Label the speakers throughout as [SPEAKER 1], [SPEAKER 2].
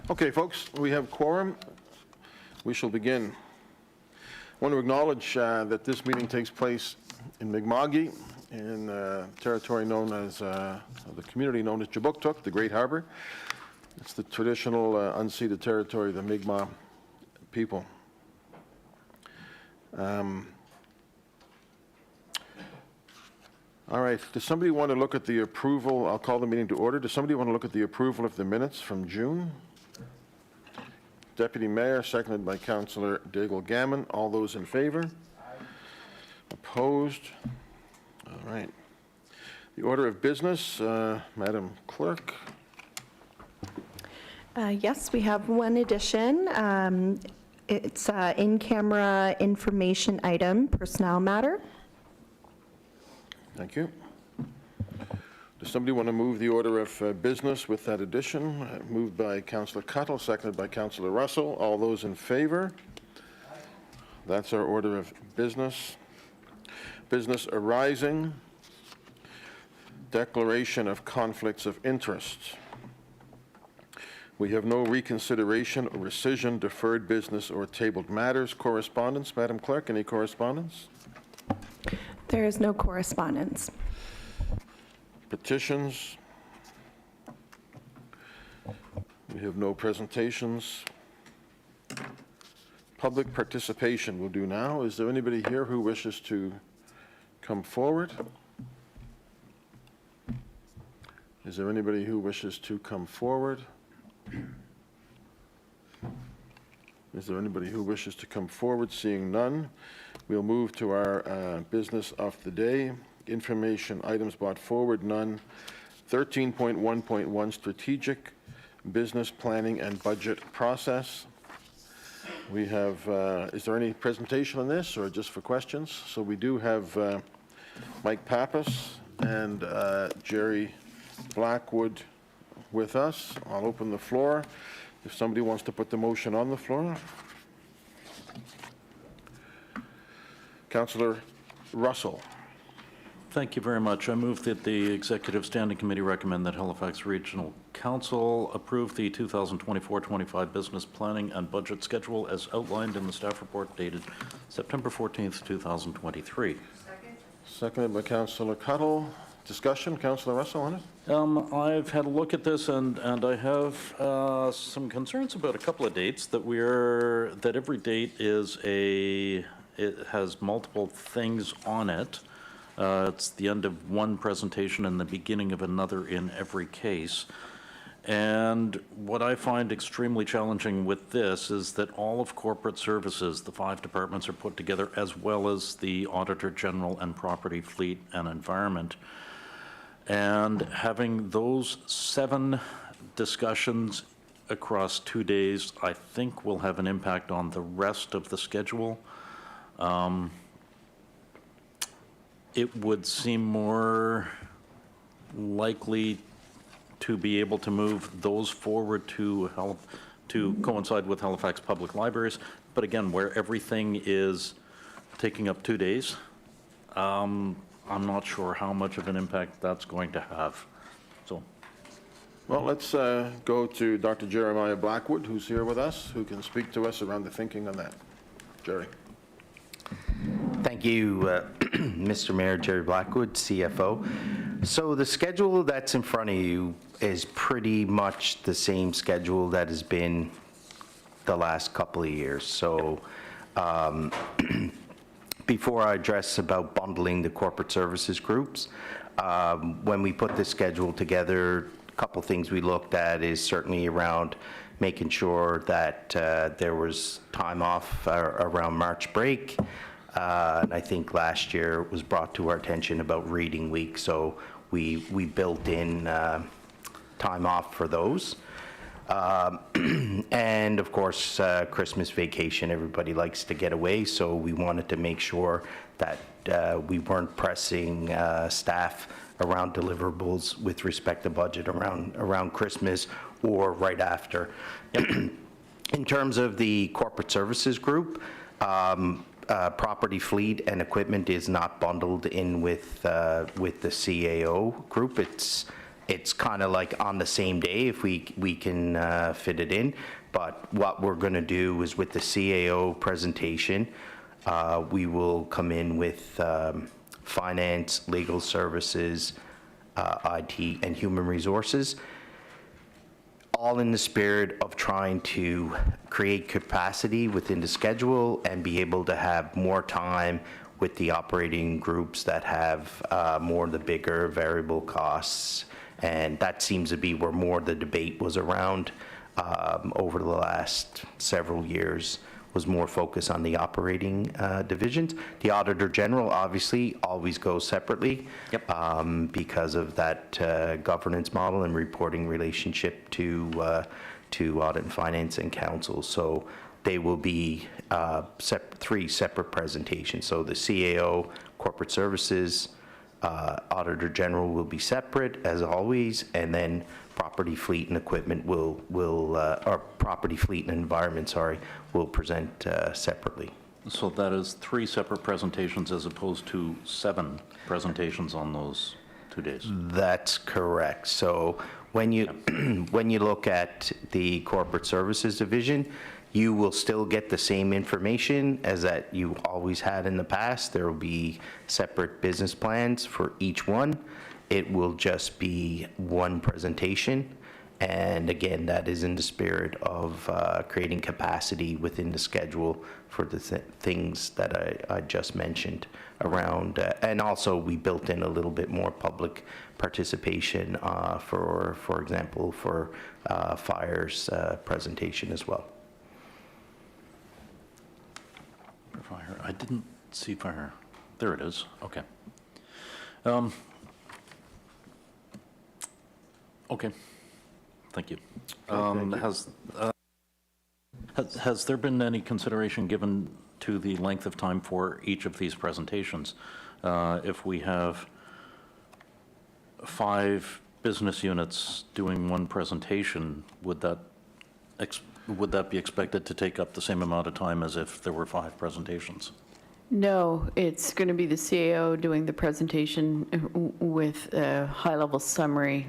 [SPEAKER 1] Okay, folks, we have quorum. We shall begin. I want to acknowledge that this meeting takes place in Mi'kma'ki, in territory known as, the community known as Kjipuktuk, the Great Harbor. It's the traditional unceded territory of the Mi'kmaq people. All right, does somebody want to look at the approval? I'll call the meeting to order. Does somebody want to look at the approval of the minutes from June? Deputy Mayor, seconded by Councillor Daigle Gammon. All those in favor? Aye. Opposed? All right. The order of business, Madam Clerk.
[SPEAKER 2] Yes, we have one addition. It's in-camera information item, personnel matter.
[SPEAKER 1] Thank you. Does somebody want to move the order of business with that addition? Moved by Councillor Cuttle, seconded by Councillor Russell. All those in favor? Aye. That's our order of business. Business arising. Declaration of conflicts of interest. We have no reconsideration or rescission, deferred business, or tabled matters. Correspondence, Madam Clerk, any correspondence?
[SPEAKER 2] There is no correspondence.
[SPEAKER 1] Petitions. We have no presentations. Public participation we'll do now. Is there anybody here who wishes to come forward? Is there anybody who wishes to come forward? Is there anybody who wishes to come forward? Seeing none, we'll move to our business of the day. Information items brought forward, none. 13.1.1 strategic business planning and budget process. We have, is there any presentation on this or just for questions? So we do have Mike Pappas and Jerry Blackwood with us. I'll open the floor. If somebody wants to put the motion on the floor. Councillor Russell.
[SPEAKER 3] Thank you very much. I move that the Executive Standing Committee recommend that Halifax Regional Council approve the 2024-25 business planning and budget schedule as outlined in the staff report dated September 14th, 2023.
[SPEAKER 1] Seconded by Councillor Cuttle. Discussion, Councillor Russell, on it?
[SPEAKER 3] I've had a look at this and I have some concerns about a couple of dates that every date it has multiple things on it. It's the end of one presentation and the beginning of another in every case. And what I find extremely challenging with this is that all of corporate services, the 5 departments, are put together, as well as the Auditor General and Property, Fleet and Environment. And having those 7 discussions across 2 days, I think will have an impact on the rest of the schedule. It would seem more likely to be able to move those forward to coincide with Halifax Public Libraries. But again, where everything is taking up 2 days, I'm not sure how much of an impact that's going to have. So,
[SPEAKER 1] well, let's go to Dr. Jeremiah Blackwood, who's here with us, who can speak to us around the thinking on that. Jerry.
[SPEAKER 4] Thank you, Mr. Mayor. Jerry Blackwood, CFO. So the schedule that's in front of you is pretty much the same schedule that has been the last couple of years. So before I address about bundling the corporate services groups, when we put this schedule together, a couple things we looked at is certainly around making sure that there was time off around March break. And I think last year it was brought to our attention about reading week, so we built in time off for those. And of course, Christmas vacation, everybody likes to get away, so we wanted to make sure that we weren't pressing staff around deliverables with respect to budget around Christmas or right after. In terms of the corporate services group, property, fleet, and equipment is not bundled in with the CAO group. It's it's kind of like on the same day if we can fit it in. But what we're going to do is with the CAO presentation, we will come in with finance, legal services, IT, and human resources, all in the spirit of trying to create capacity within the schedule and be able to have more time with the operating groups that have more of the bigger variable costs. And that seems to be where more of the debate was around over the last several years, was more focus on the operating divisions. The Auditor General obviously always goes separately.
[SPEAKER 3] Yep.
[SPEAKER 4] Because of that governance model and reporting relationship to Audit and Finance and Council. So they will be three separate presentations. So the CAO, Corporate Services, Auditor General will be separate as always, and then Property, Fleet and Equipment or Property, Fleet and Environment, sorry, will present separately.
[SPEAKER 3] So that is 3 separate presentations as opposed to 7 presentations on those 2 days?
[SPEAKER 4] That's correct. So when you when you look at the Corporate Services Division, you will still get the same information as that you always had in the past. There will be separate business plans for each one. It will just be one presentation. And again, that is in the spirit of creating capacity within the schedule for the things that I just mentioned around. And also, we built in a little bit more public participation for example, for fire's presentation as well.
[SPEAKER 3] Fire, I didn't see fire. There it is, okay. Okay, thank you. Has there been any consideration given to the length of time for each of these presentations? If we have 5 business units doing one presentation, would that be expected to take up the same amount of time as if there were 5 presentations?
[SPEAKER 5] No, it's going to be the CAO doing the presentation with a high-level summary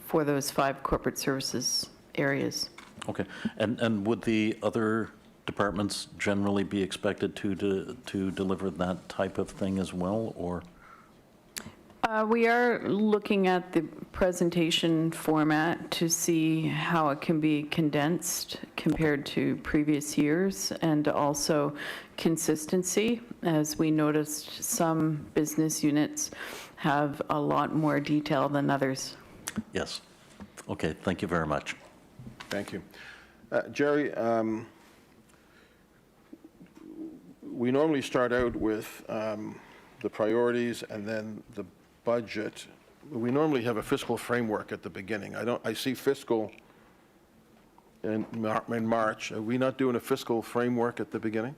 [SPEAKER 5] for those 5 corporate services areas.
[SPEAKER 3] Okay, and would the other departments generally be expected to deliver that type of thing as well, or?
[SPEAKER 5] We are looking at the presentation format to see how it can be condensed compared to previous years, and also consistency, as we noticed some business units have a lot more detail than others.
[SPEAKER 3] Yes. Okay, thank you very much.
[SPEAKER 1] Thank you. Jerry, we normally start out with the priorities and then the budget. We normally have a fiscal framework at the beginning. I see fiscal in March. Are we not doing a fiscal framework at the beginning?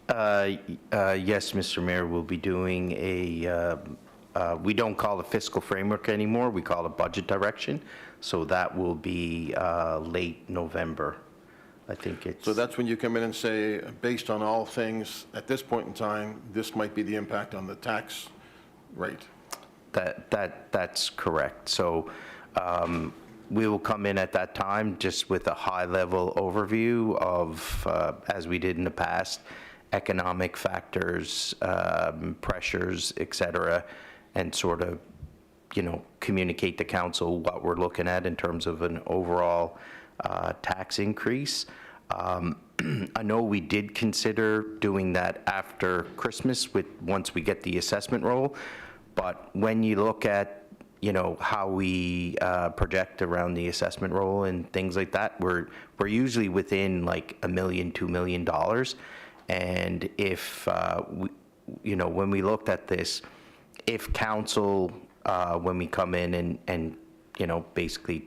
[SPEAKER 4] Yes, Mr. Mayor, we'll be doing we don't call it fiscal framework anymore, we call it budget direction. So that will be late November. I think it's...
[SPEAKER 1] So that's when you come in and say, based on all things, at this point in time, this might be the impact on the tax rate.
[SPEAKER 4] That's correct. So we will come in at that time just with a high-level overview of, as we did in the past, economic factors, pressures, et cetera, and sort of, communicate to council what we're looking at in terms of an overall tax increase. I know we did consider doing that after Christmas once we get the assessment roll, but when you look at how we project around the assessment roll and things like that, we're usually within like $1 million, $2 million. And if when we looked at this, if council when we come in and basically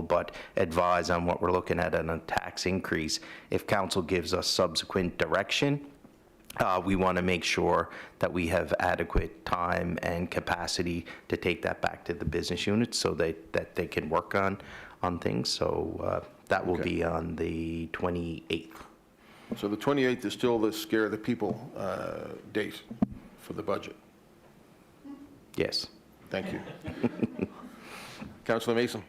[SPEAKER 4] but advise on what we're looking at on a tax increase, if council gives us subsequent direction, we want to make sure that we have adequate time and capacity to take that back to the business units so that they can work on things. So that will be on the 28th.
[SPEAKER 1] So the 28th is still the scare the people date for the budget.
[SPEAKER 4] Yes.
[SPEAKER 1] Thank you. Councillor Mason.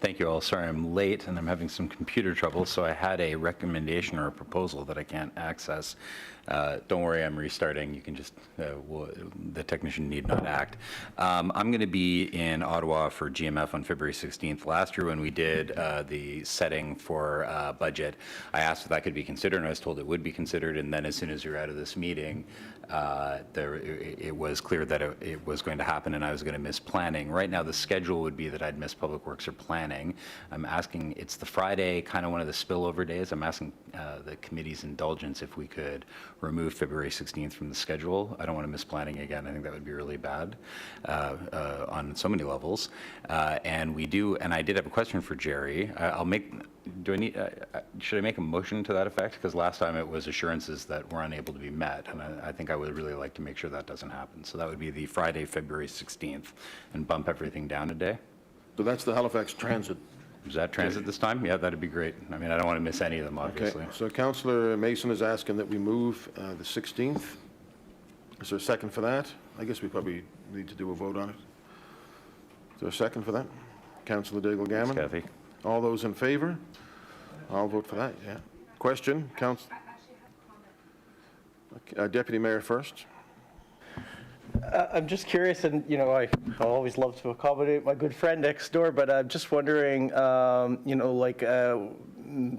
[SPEAKER 6] Thank you all. Sorry I'm late and I'm having some computer trouble, so I had a recommendation or a proposal that I can't access. Don't worry, I'm restarting. You can just, the technician need not act. I'm going to be in Ottawa for GMF on February 16th. Last year when we did the setting for budget, I asked if that could be considered, and I was told it would be considered, and then as soon as we were out of this meeting, it was clear that it was going to happen and I was going to miss planning. Right now, the schedule would be that I'd miss Public Works or planning. I'm asking, it's the Friday, kind of one of the spillover days. I'm asking the committee's indulgence if we could remove February 16th from the schedule. I don't want to miss planning again. I think that would be really bad on so many levels. And I did have a question for Jerry. Should I make a motion to that effect? Because last time it was assurances that were unable to be met, and I think I would really like to make sure that doesn't happen. So that would be the Friday, February 16th, and bump everything down a day.
[SPEAKER 1] So that's the Halifax Transit.
[SPEAKER 6] Is that transit this time? Yeah, that'd be great. I mean, I don't want to miss any of them,
[SPEAKER 1] Okay,
[SPEAKER 6] obviously.
[SPEAKER 1] so Councillor Mason is asking that we move the 16th. Is there a second for that? I guess we probably need to do a vote on it. Is there a second for that? Councillor Daigle-Gammon?
[SPEAKER 6] Kathy?
[SPEAKER 1] All those in favor? I'll vote for that, yeah. Question, Deputy Mayor first.
[SPEAKER 7] I'm just curious, and I always love to accommodate my good friend next door, but I'm just wondering,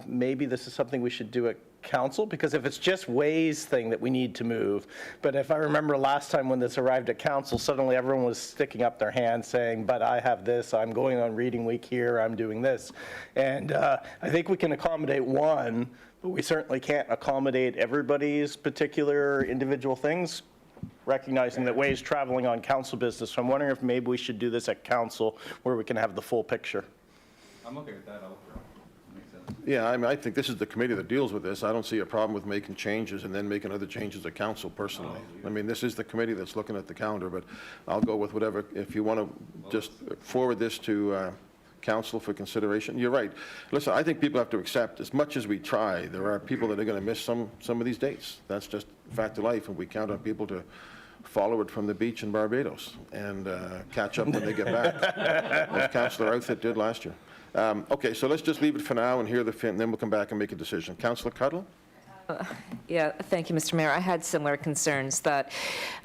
[SPEAKER 7] maybe this is something we should do at council, because if it's just Ways thing that we need to move, but if I remember last time when this arrived at council, suddenly everyone was sticking up their hand saying, but I have this, I'm going on reading week here, I'm doing this. And I think we can accommodate one, but we certainly can't accommodate everybody's particular individual things, recognizing that Ways traveling on council business. So I'm wondering if maybe we should do this at council where we can have the full picture.
[SPEAKER 6] I'm okay with that. Makes sense.
[SPEAKER 1] Yeah, I mean, I think this is the committee that deals with this. I don't see a problem with making changes and then making other changes at council personally. I mean, this is the committee that's looking at the calendar, but I'll go with whatever. If you want to just forward this to council for consideration, you're right. Listen, I think people have to accept, as much as we try, there are people that are going to miss some of these dates. That's just a fact of life, and we count on people to follow it from the beach in Barbados and catch up when they get back, as Councillor Outfit did last year. Okay, so let's just leave it for now and hear the film, then we'll come back and make a decision. Councillor Cuttle?
[SPEAKER 8] Yeah, thank you, Mr. Mayor. I had similar concerns that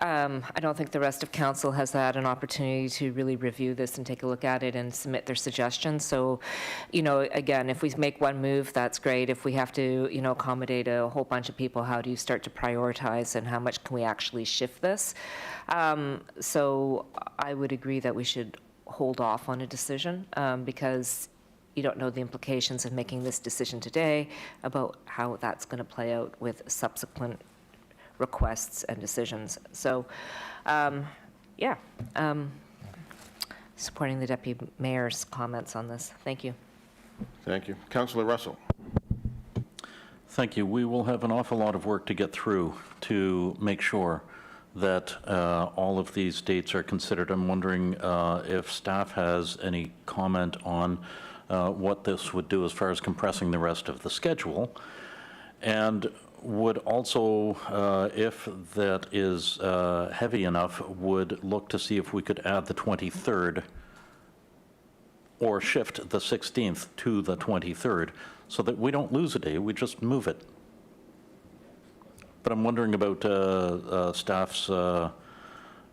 [SPEAKER 8] I don't think the rest of council has had an opportunity to really review this and take a look at it and submit their suggestions. So, again, if we make one move, that's great. If we have to, accommodate a whole bunch of people, how do you start to prioritize and how much can we actually shift this? So I would agree that we should hold off on a decision because you don't know the implications of making this decision today about how that's going to play out with subsequent requests and decisions. So, supporting the Deputy Mayor's comments on this. Thank you.
[SPEAKER 1] Thank you. Councillor Russell?
[SPEAKER 3] Thank you. We will have an awful lot of work to get through to make sure that all of these dates are considered. I'm wondering if staff has any comment on what this would do as far as compressing the rest of the schedule, and would also, if that is heavy enough, would look to see if we could add the 23rd or shift the 16th to the 23rd so that we don't lose a day, we just move it. But I'm wondering about staff's,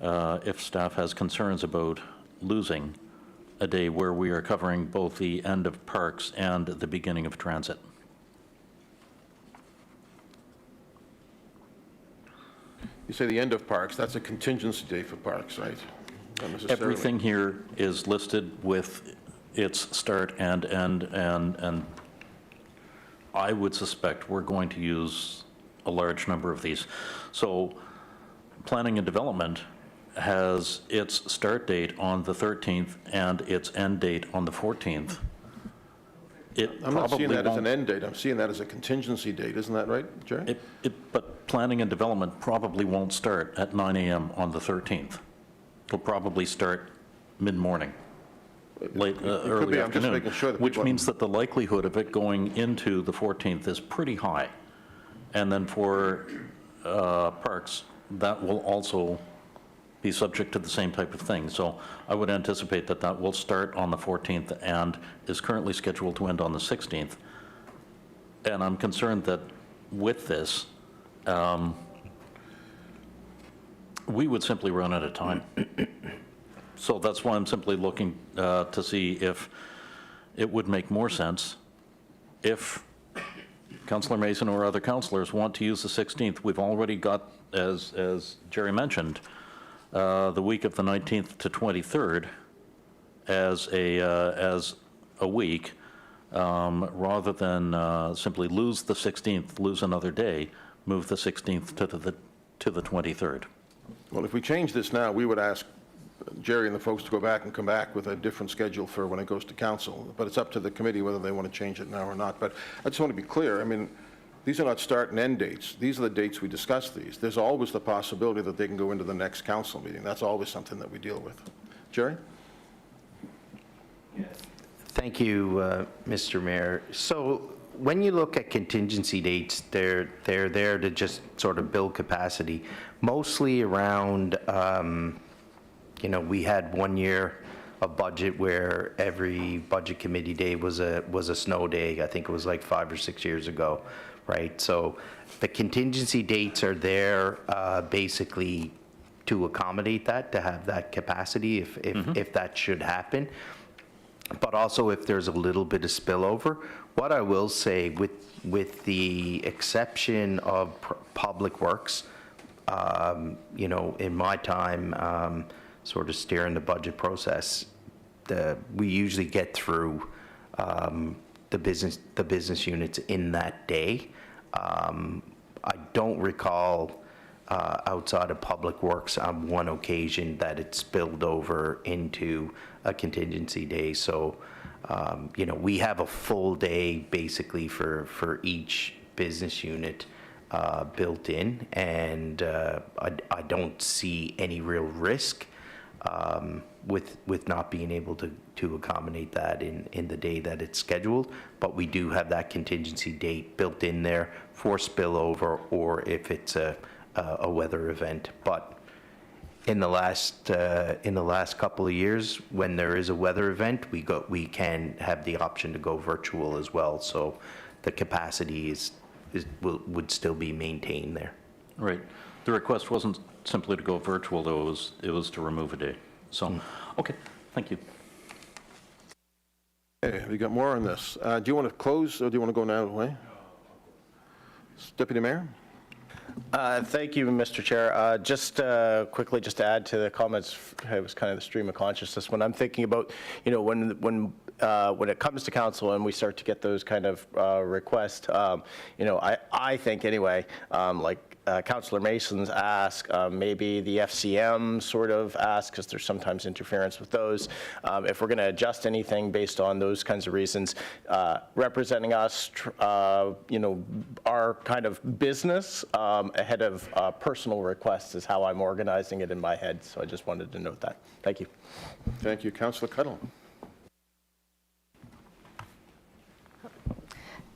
[SPEAKER 3] if staff has concerns about losing a day where we are covering both the end of parks and the beginning of transit.
[SPEAKER 1] You say the end of parks, that's a contingency day for parks, right? Not necessarily.
[SPEAKER 3] Everything here is listed with its start and end, and I would suspect we're going to use a large number of these. So planning and development has its start date on the 13th and its end date on the 14th.
[SPEAKER 1] I'm not seeing that as an end date, I'm seeing that as a contingency date, isn't that right, Jerry?
[SPEAKER 3] But planning and development probably won't start at 9 a.m. on the 13th. It'll probably start mid-morning, late, early
[SPEAKER 1] I'm just making sure
[SPEAKER 3] afternoon,
[SPEAKER 1] that
[SPEAKER 3] which
[SPEAKER 1] people-
[SPEAKER 3] means that the likelihood of it going into the 14th is pretty high. And then for parks, that will also be subject to the same type of thing. So I would anticipate that that will start on the 14th and is currently scheduled to end on the 16th. And I'm concerned that with this, we would simply run out of time. So that's why I'm simply looking to see if it would make more sense if Councillor Mason or other councillors want to use the 16th. We've already got, as Jerry mentioned, the week of the 19th to 23rd as a week, rather than simply lose the 16th, lose another day, move the 16th to the 23rd.
[SPEAKER 1] Well, if we change this now, we would ask Jerry and the folks to go back and come back with a different schedule for when it goes to council. But it's up to the committee whether they want to change it now or not. But I just want to be clear. I mean, these are not start and end dates. These are the dates we discuss these. There's always the possibility that they can go into the next council meeting. That's always something that we deal with. Jerry?
[SPEAKER 4] Thank you, Mr. Mayor. So when you look at contingency dates, they're there to just sort of build capacity, mostly around, we had 1 year of budget where every budget committee day was a snow day. I think it was like 5 or 6 years ago, right? So the contingency dates are there basically to accommodate that, to have that capacity if that should happen. But also if there's a little bit of spillover. What I will say, with the exception of Public Works, in my time sort of steering the budget process, we usually get through the business units in that day. I don't recall outside of Public Works on one occasion that it spilled over into a contingency day. So, we have a full day basically for each business unit built in, and I don't see any real risk with not being able to accommodate that in the day that it's scheduled. But we do have that contingency date built in there for spillover, or if it's a weather event. But in the last couple of years, when there is a weather event, we can have the option to go virtual as well. So the capacity would still be maintained there.
[SPEAKER 3] Right. The request wasn't simply to go virtual, though. It was to remove a day. So, okay, thank you.
[SPEAKER 1] Okay, we got more on this. Do you want to close, or do you want to go now away? Deputy Mayor?
[SPEAKER 7] Thank you, Mr. Chair. Just quickly, just to add to the comments, it was kind of the stream of consciousness. When I'm thinking about, when it comes to council and we start to get those kind of requests, I think anyway, like Councillor Mason's ask, maybe the FCM sort of ask, because there's sometimes interference with those. If we're going to adjust anything based on those kinds of reasons, representing us, our kind of business ahead of personal requests is how I'm organizing it in my head. So I just wanted to note that. Thank you.
[SPEAKER 1] Thank you. Councillor Cuddle?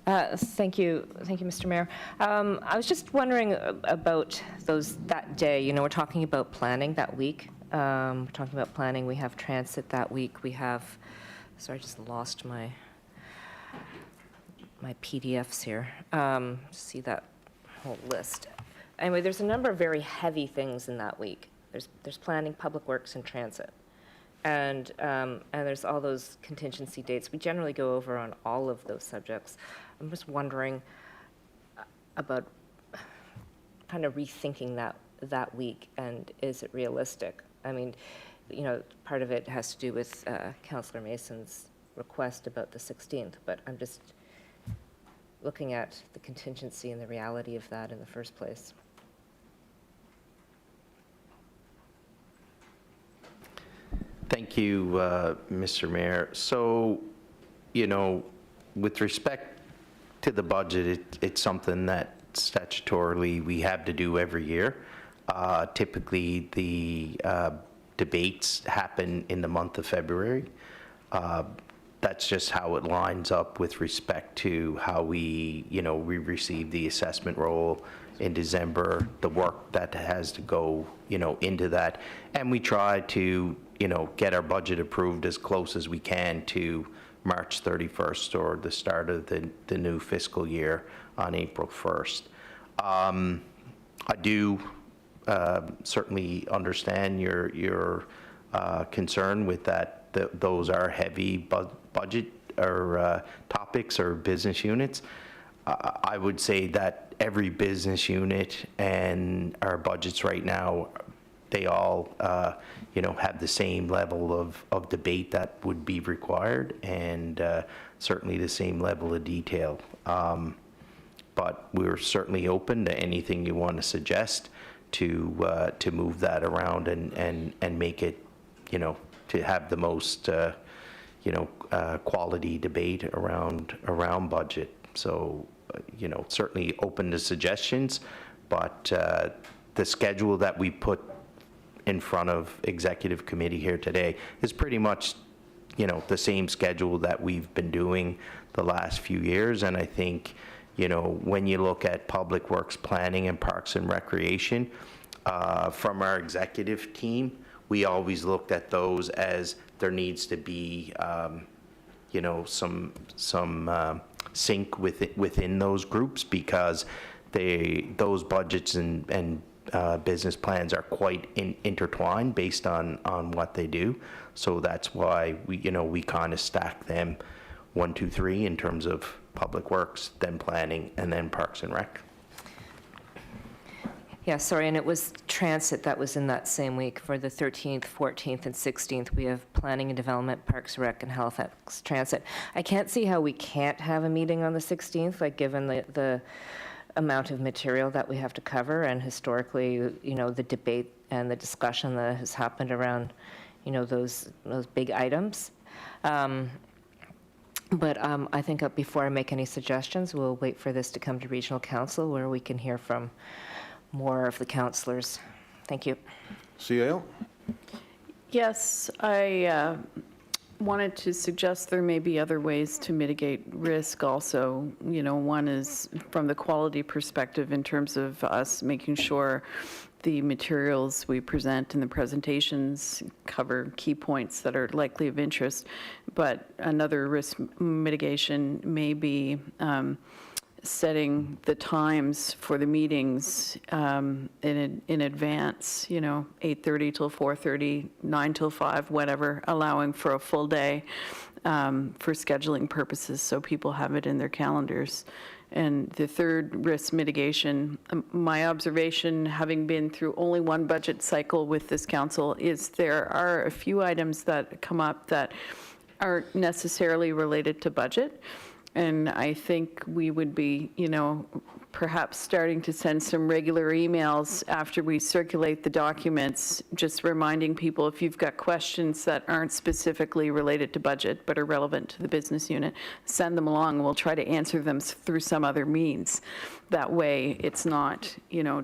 [SPEAKER 8] Thank you, Mr. Mayor. I was just wondering about that day. We're talking about planning that week. We're talking about planning. We have transit that week. We have, sorry, I just lost my PDFs here. See that whole list. Anyway, there's a number of very heavy things in that week. There's planning, public works, and transit. And there's all those contingency dates. We generally go over on all of those subjects. I'm just wondering about kind of rethinking that week, and is it realistic? I mean, part of it has to do with Councillor Mason's request about the 16th, but I'm just looking at the contingency and the reality of that in the first place.
[SPEAKER 4] Thank you, Mr. Mayor. So, with respect to the budget, it's something that statutorily we have to do every year. Typically, the debates happen in the month of February. That's just how it lines up with respect to how we receive the assessment roll in December, the work that has to go, into that. And we try to, get our budget approved as close as we can to March 31st or the start of the new fiscal year on April 1st. I do certainly understand your concern with that. Those are heavy budget or topics or business units. I would say that every business unit and our budgets right now, they all, have the same level of debate that would be required, and certainly the same level of detail. But we're certainly open to anything you want to suggest to move that around and make it, to have the most, quality debate around budget. So, certainly open to suggestions, but the schedule that we put in front of executive committee here today is pretty much, the same schedule that we've been doing the last few years. And I think, when you look at public works planning and parks and recreation, from our executive team, we always looked at those as there needs to be, some sync within those groups, because those budgets and business plans are quite intertwined based on what they do. So that's why we kind of stack them 1, 2, 3 in terms of public works, then planning, and then parks and rec.
[SPEAKER 8] Yeah, sorry, and it was transit that was in that same week. For the 13th, 14th, and 16th, we have Planning and Development, Parks, Rec, and Halifax Transit. I can't see how we can't have a meeting on the 16th, like, given the amount of material that we have to cover, and historically, the debate and the discussion that has happened around, those big items. But I think before I make any suggestions, we'll wait for this to come to Regional Council, where we can hear from more of the councillors. Thank you.
[SPEAKER 1] CAO?
[SPEAKER 5] Yes, I wanted to suggest there may be other ways to mitigate risk also. One is from the quality perspective in terms of us making sure the materials we present in the presentations cover key points that are likely of interest. But another risk mitigation may be setting the times for the meetings in advance, 8:30 till 4:30, 9 till 5, whatever, allowing for a full day for scheduling purposes, so people have it in their calendars. And the third risk mitigation, my observation, having been through only one budget cycle with this council, is there are a few items that come up that aren't necessarily related to budget. And I think we would be, perhaps starting to send some regular emails after we circulate the documents, just reminding people, if you've got questions that aren't specifically related to budget but are relevant to the business unit, send them along, and we'll try to answer them through some other means. That way, it's not,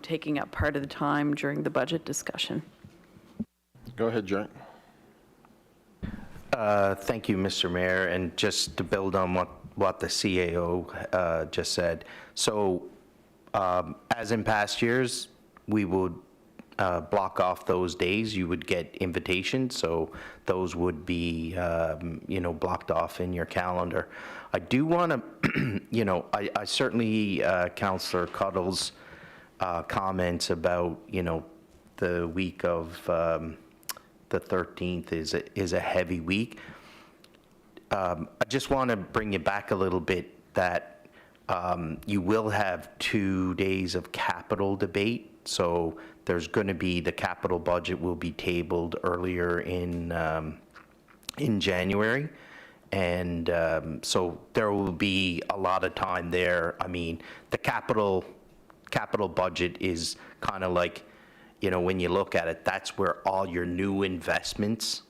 [SPEAKER 5] taking up part of the time during the budget discussion.
[SPEAKER 1] Go ahead, Jack.
[SPEAKER 4] Thank you, Mr. Mayor. And just to build on what the CAO just said. So as in past years, we would block off those days. You would get invitations, so those would be, blocked off in your calendar. I do want to, I certainly, Councillor Cuddle's comments about, the week of the 13th is a heavy week. I just want to bring you back a little bit that you will have 2 days of capital debate. So there's going to be, the capital budget will be tabled earlier in January. And so there will be a lot of time there. I mean, the capital budget is kind of like, when you look at it, that's where all your new investments,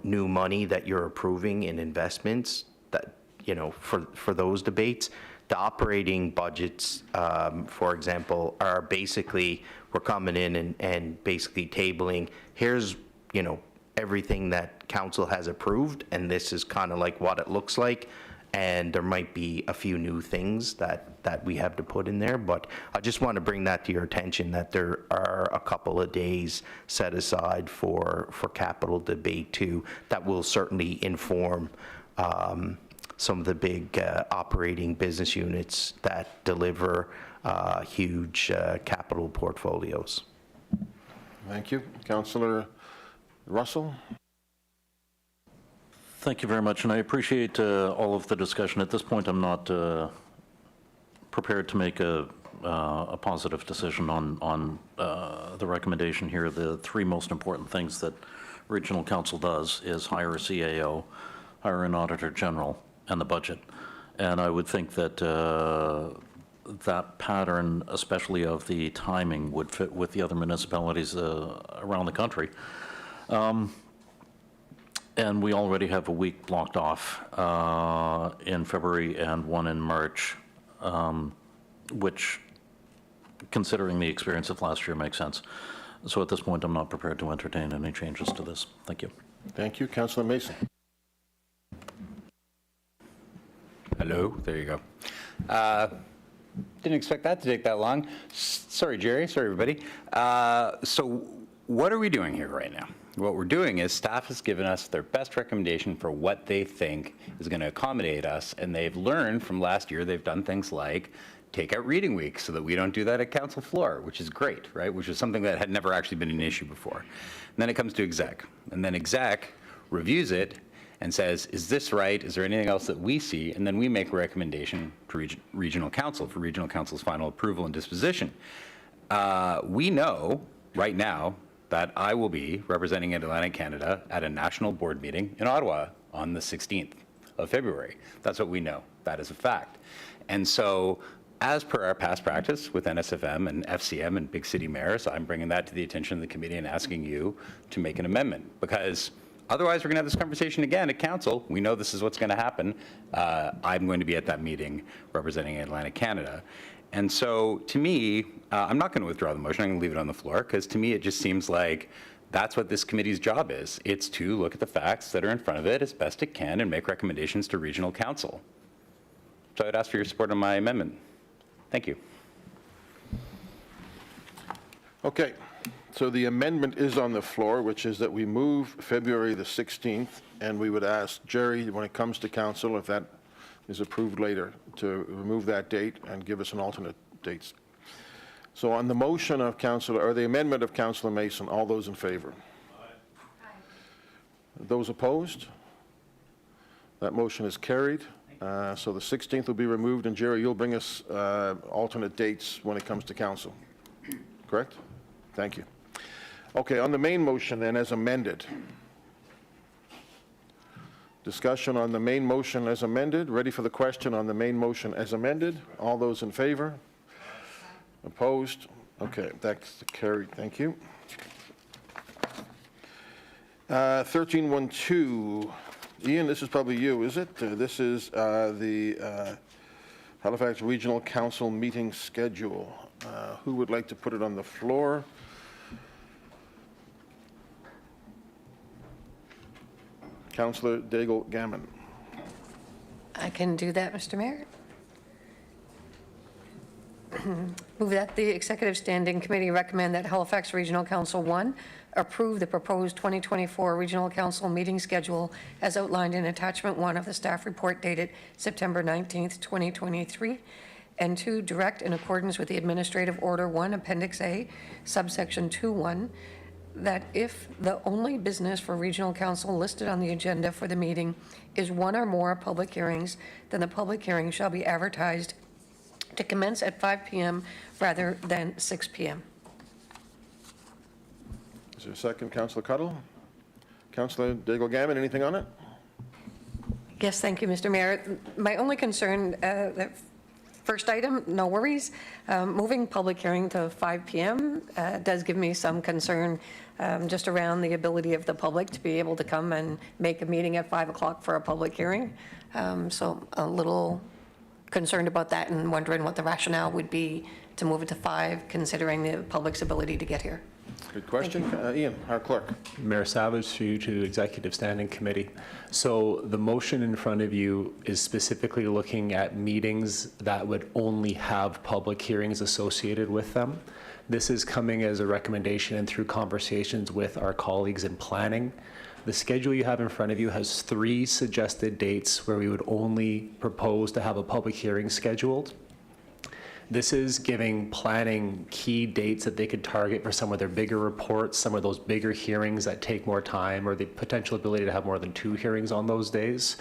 [SPEAKER 4] new money that you're approving in investments, that, for those debates. The operating budgets, for example, are basically, we're coming in and basically tabling, here's, everything that council has approved, and this is kind of like what it looks like. and there might be a few new things that we have to put in there, but I just want to bring that to your attention, that there are a couple of days set aside for capital debate too, that will certainly inform some of the big operating business units that deliver huge capital portfolios.
[SPEAKER 1] Thank you. Councillor Russell?
[SPEAKER 3] Thank you very much, and I appreciate all of the discussion. At this point, I'm not prepared to make a positive decision on the recommendation here. The three most important things that Regional Council does is hire a CAO, hire an Auditor General, and the budget. And I would think that that pattern, especially of the timing, would fit with the other municipalities around the country. And we already have a week blocked off in February and one in March, which, considering the experience of last year, makes sense. So at this point, I'm not prepared to entertain any changes to this. Thank you.
[SPEAKER 1] Thank you. Councillor Mason?
[SPEAKER 6] Hello, there you go. Didn't expect that to take that long. Sorry, Jerry, sorry, everybody. So what are we doing here right now? What we're doing is staff has given us their best recommendation for what they think is going to accommodate us, and they've learned from last year. They've done things like take out reading week so that we don't do that at council floor, which is great, right? Which is something that had never actually been an issue before. And then it comes to exec, and then exec reviews it and says, is this right? Is there anything else that we see? And then we make a recommendation to regional council for regional council's final approval and disposition. We know right now that I will be representing Atlantic Canada at a national board meeting in Ottawa on the 16th of February. That's what we know. That is a fact. And so, as per our past practice with NSFM and FCM and big city mayors, I'm bringing that to the attention of the committee and asking you to make an amendment, because otherwise we're going to have this conversation again at council. We know this is what's going to happen. I'm going to be at that meeting representing Atlantic Canada. And so, to me, I'm not going to withdraw the motion. I'm going to leave it on the floor, because to me it just seems like that's what this committee's job is. It's to look at the facts that are in front of it as best it can and make recommendations to regional council. So I'd ask for your support on my amendment. Thank you.
[SPEAKER 1] Okay, so the amendment is on the floor, which is that we move February the 16th, and we would ask Jerry, when it comes to council, if that is approved later, to remove that date and give us an alternate dates. So on the motion of Councillor, or the amendment of Councillor Mason, all those in favor? Aye. Those opposed? That motion is carried. So the 16th will be removed, and Jerry, you'll bring us alternate dates when it comes to council, correct? Thank you. Okay, on the main motion then, as amended. Discussion on the main motion as amended. Ready for the question on the main motion as amended? All those in favor? Opposed? Okay, that's carried. Thank you. 1312. Ian, this is probably you, is it? This is the Halifax Regional Council meeting schedule. Who would like to put it on the floor? Councillor Daigle-Gammon.
[SPEAKER 9] I can do that, Mr. Mayor. Move that the Executive Standing Committee recommend that Halifax Regional Council 1 approve the proposed 2024 Regional Council meeting schedule as outlined in Attachment 1 of the staff report dated September 19th, 2023, and 2, direct in accordance with the Administrative Order 1, Appendix A, subsection 2.1, that if the only business for Regional Council listed on the agenda for the meeting is one or more public hearings, then the public hearing shall be advertised to commence at 5 p.m. rather than 6 p.m.
[SPEAKER 1] Is there a second, Councillor Cuttle? Councillor Daigle-Gammon, anything on it?
[SPEAKER 9] Yes, thank you, Mr. Mayor. My only concern, the first item, no worries. Moving public hearing to 5 p.m. Does give me some concern just around the ability of the public to be able to come and make a meeting at 5 o'clock for a public hearing. So a little concerned about that and wondering what the rationale would be to move it to 5, considering the public's ability to get here.
[SPEAKER 1] Good question. Ian, our clerk.
[SPEAKER 10] Mayor Savage, through you to Executive Standing Committee. So the motion in front of you is specifically looking at meetings that would only have public hearings associated with them. This is coming as a recommendation and through conversations with our colleagues in planning. The schedule you have in front of you has 3 suggested dates where we would only propose to have a public hearing scheduled. This is giving planning key dates that they could target for some of their bigger reports, some of those bigger hearings that take more time, or the potential ability to have more than 2 hearings on those days.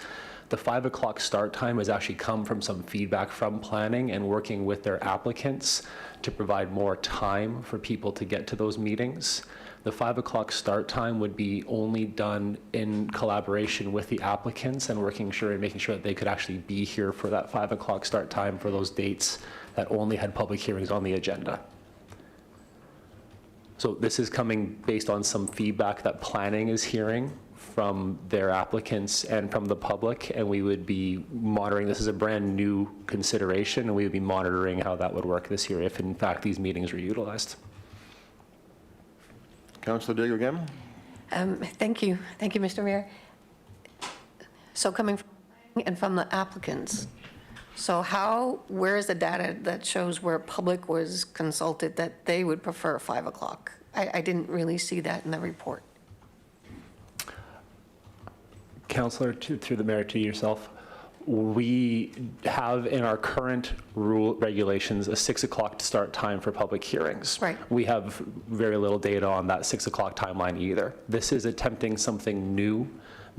[SPEAKER 10] The 5 o'clock start time has actually come from some feedback from planning and working with their applicants to provide more time for people to get to those meetings. The 5 o'clock start time would be only done in collaboration with the applicants and making sure that they could actually be here for that 5 o'clock start time for those dates that only had public hearings on the agenda. So this is coming based on some feedback that planning is hearing from their applicants and from the public, and we would be monitoring. This is a brand new consideration, and we would be monitoring how that would work this year if in fact these meetings were utilized.
[SPEAKER 1] Councillor Diego again?
[SPEAKER 9] Thank you. Thank you, Mr. Mayor. So coming from the applicants, so where is the data that shows where public was consulted that they would prefer 5 o'clock? I didn't really see that in the report.
[SPEAKER 10] Councillor, through the mayor to yourself, we have in our current regulations a 6 o'clock start time for public hearings.
[SPEAKER 9] Right.
[SPEAKER 10] We have very little data on that 6 o'clock timeline either. This is attempting something new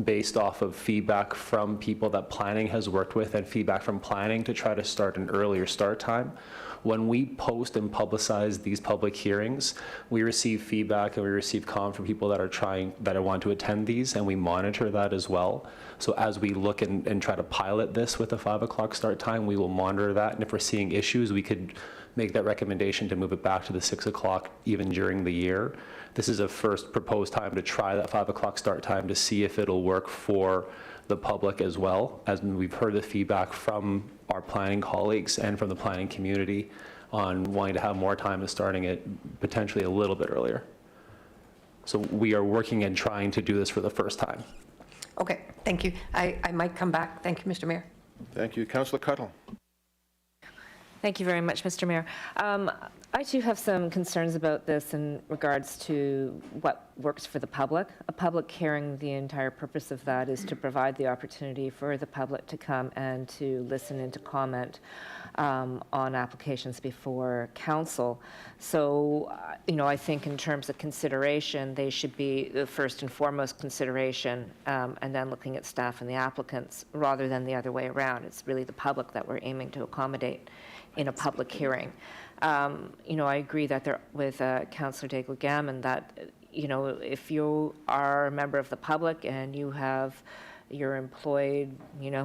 [SPEAKER 10] based off of feedback from people that planning has worked with and feedback from planning to try to start an earlier start time. When we post and publicize these public hearings, we receive feedback and we receive comment from people that want to attend these, and we monitor that as well. So as we look and try to pilot this with a 5 o'clock start time, we will monitor that, and if we're seeing issues, we could make that recommendation to move it back to the 6 o'clock even during the year. This is a first proposed time to try that 5 o'clock start time to see if it'll work for the public as well, as we've heard the feedback from our planning colleagues and from the planning community on wanting to have more time and starting it potentially a little bit earlier. So we are working and trying to do this for the first time.
[SPEAKER 9] Okay, thank you. I might come back. Thank you, Mr. Mayor.
[SPEAKER 1] Thank you. Councillor Cuttle.
[SPEAKER 8] Thank you very much, Mr. Mayor. I too have some concerns about this in regards to what works for the public. A public hearing, the entire purpose of that is to provide the opportunity for the public to come and to listen and to comment on applications before council. So, I think in terms of consideration, they should be the first and foremost consideration, and then looking at staff and the applicants rather than the other way around. It's really the public that we're aiming to accommodate in a public hearing. I agree that with Councillor Daigle-Gammon that, if you are a member of the public and you're employed,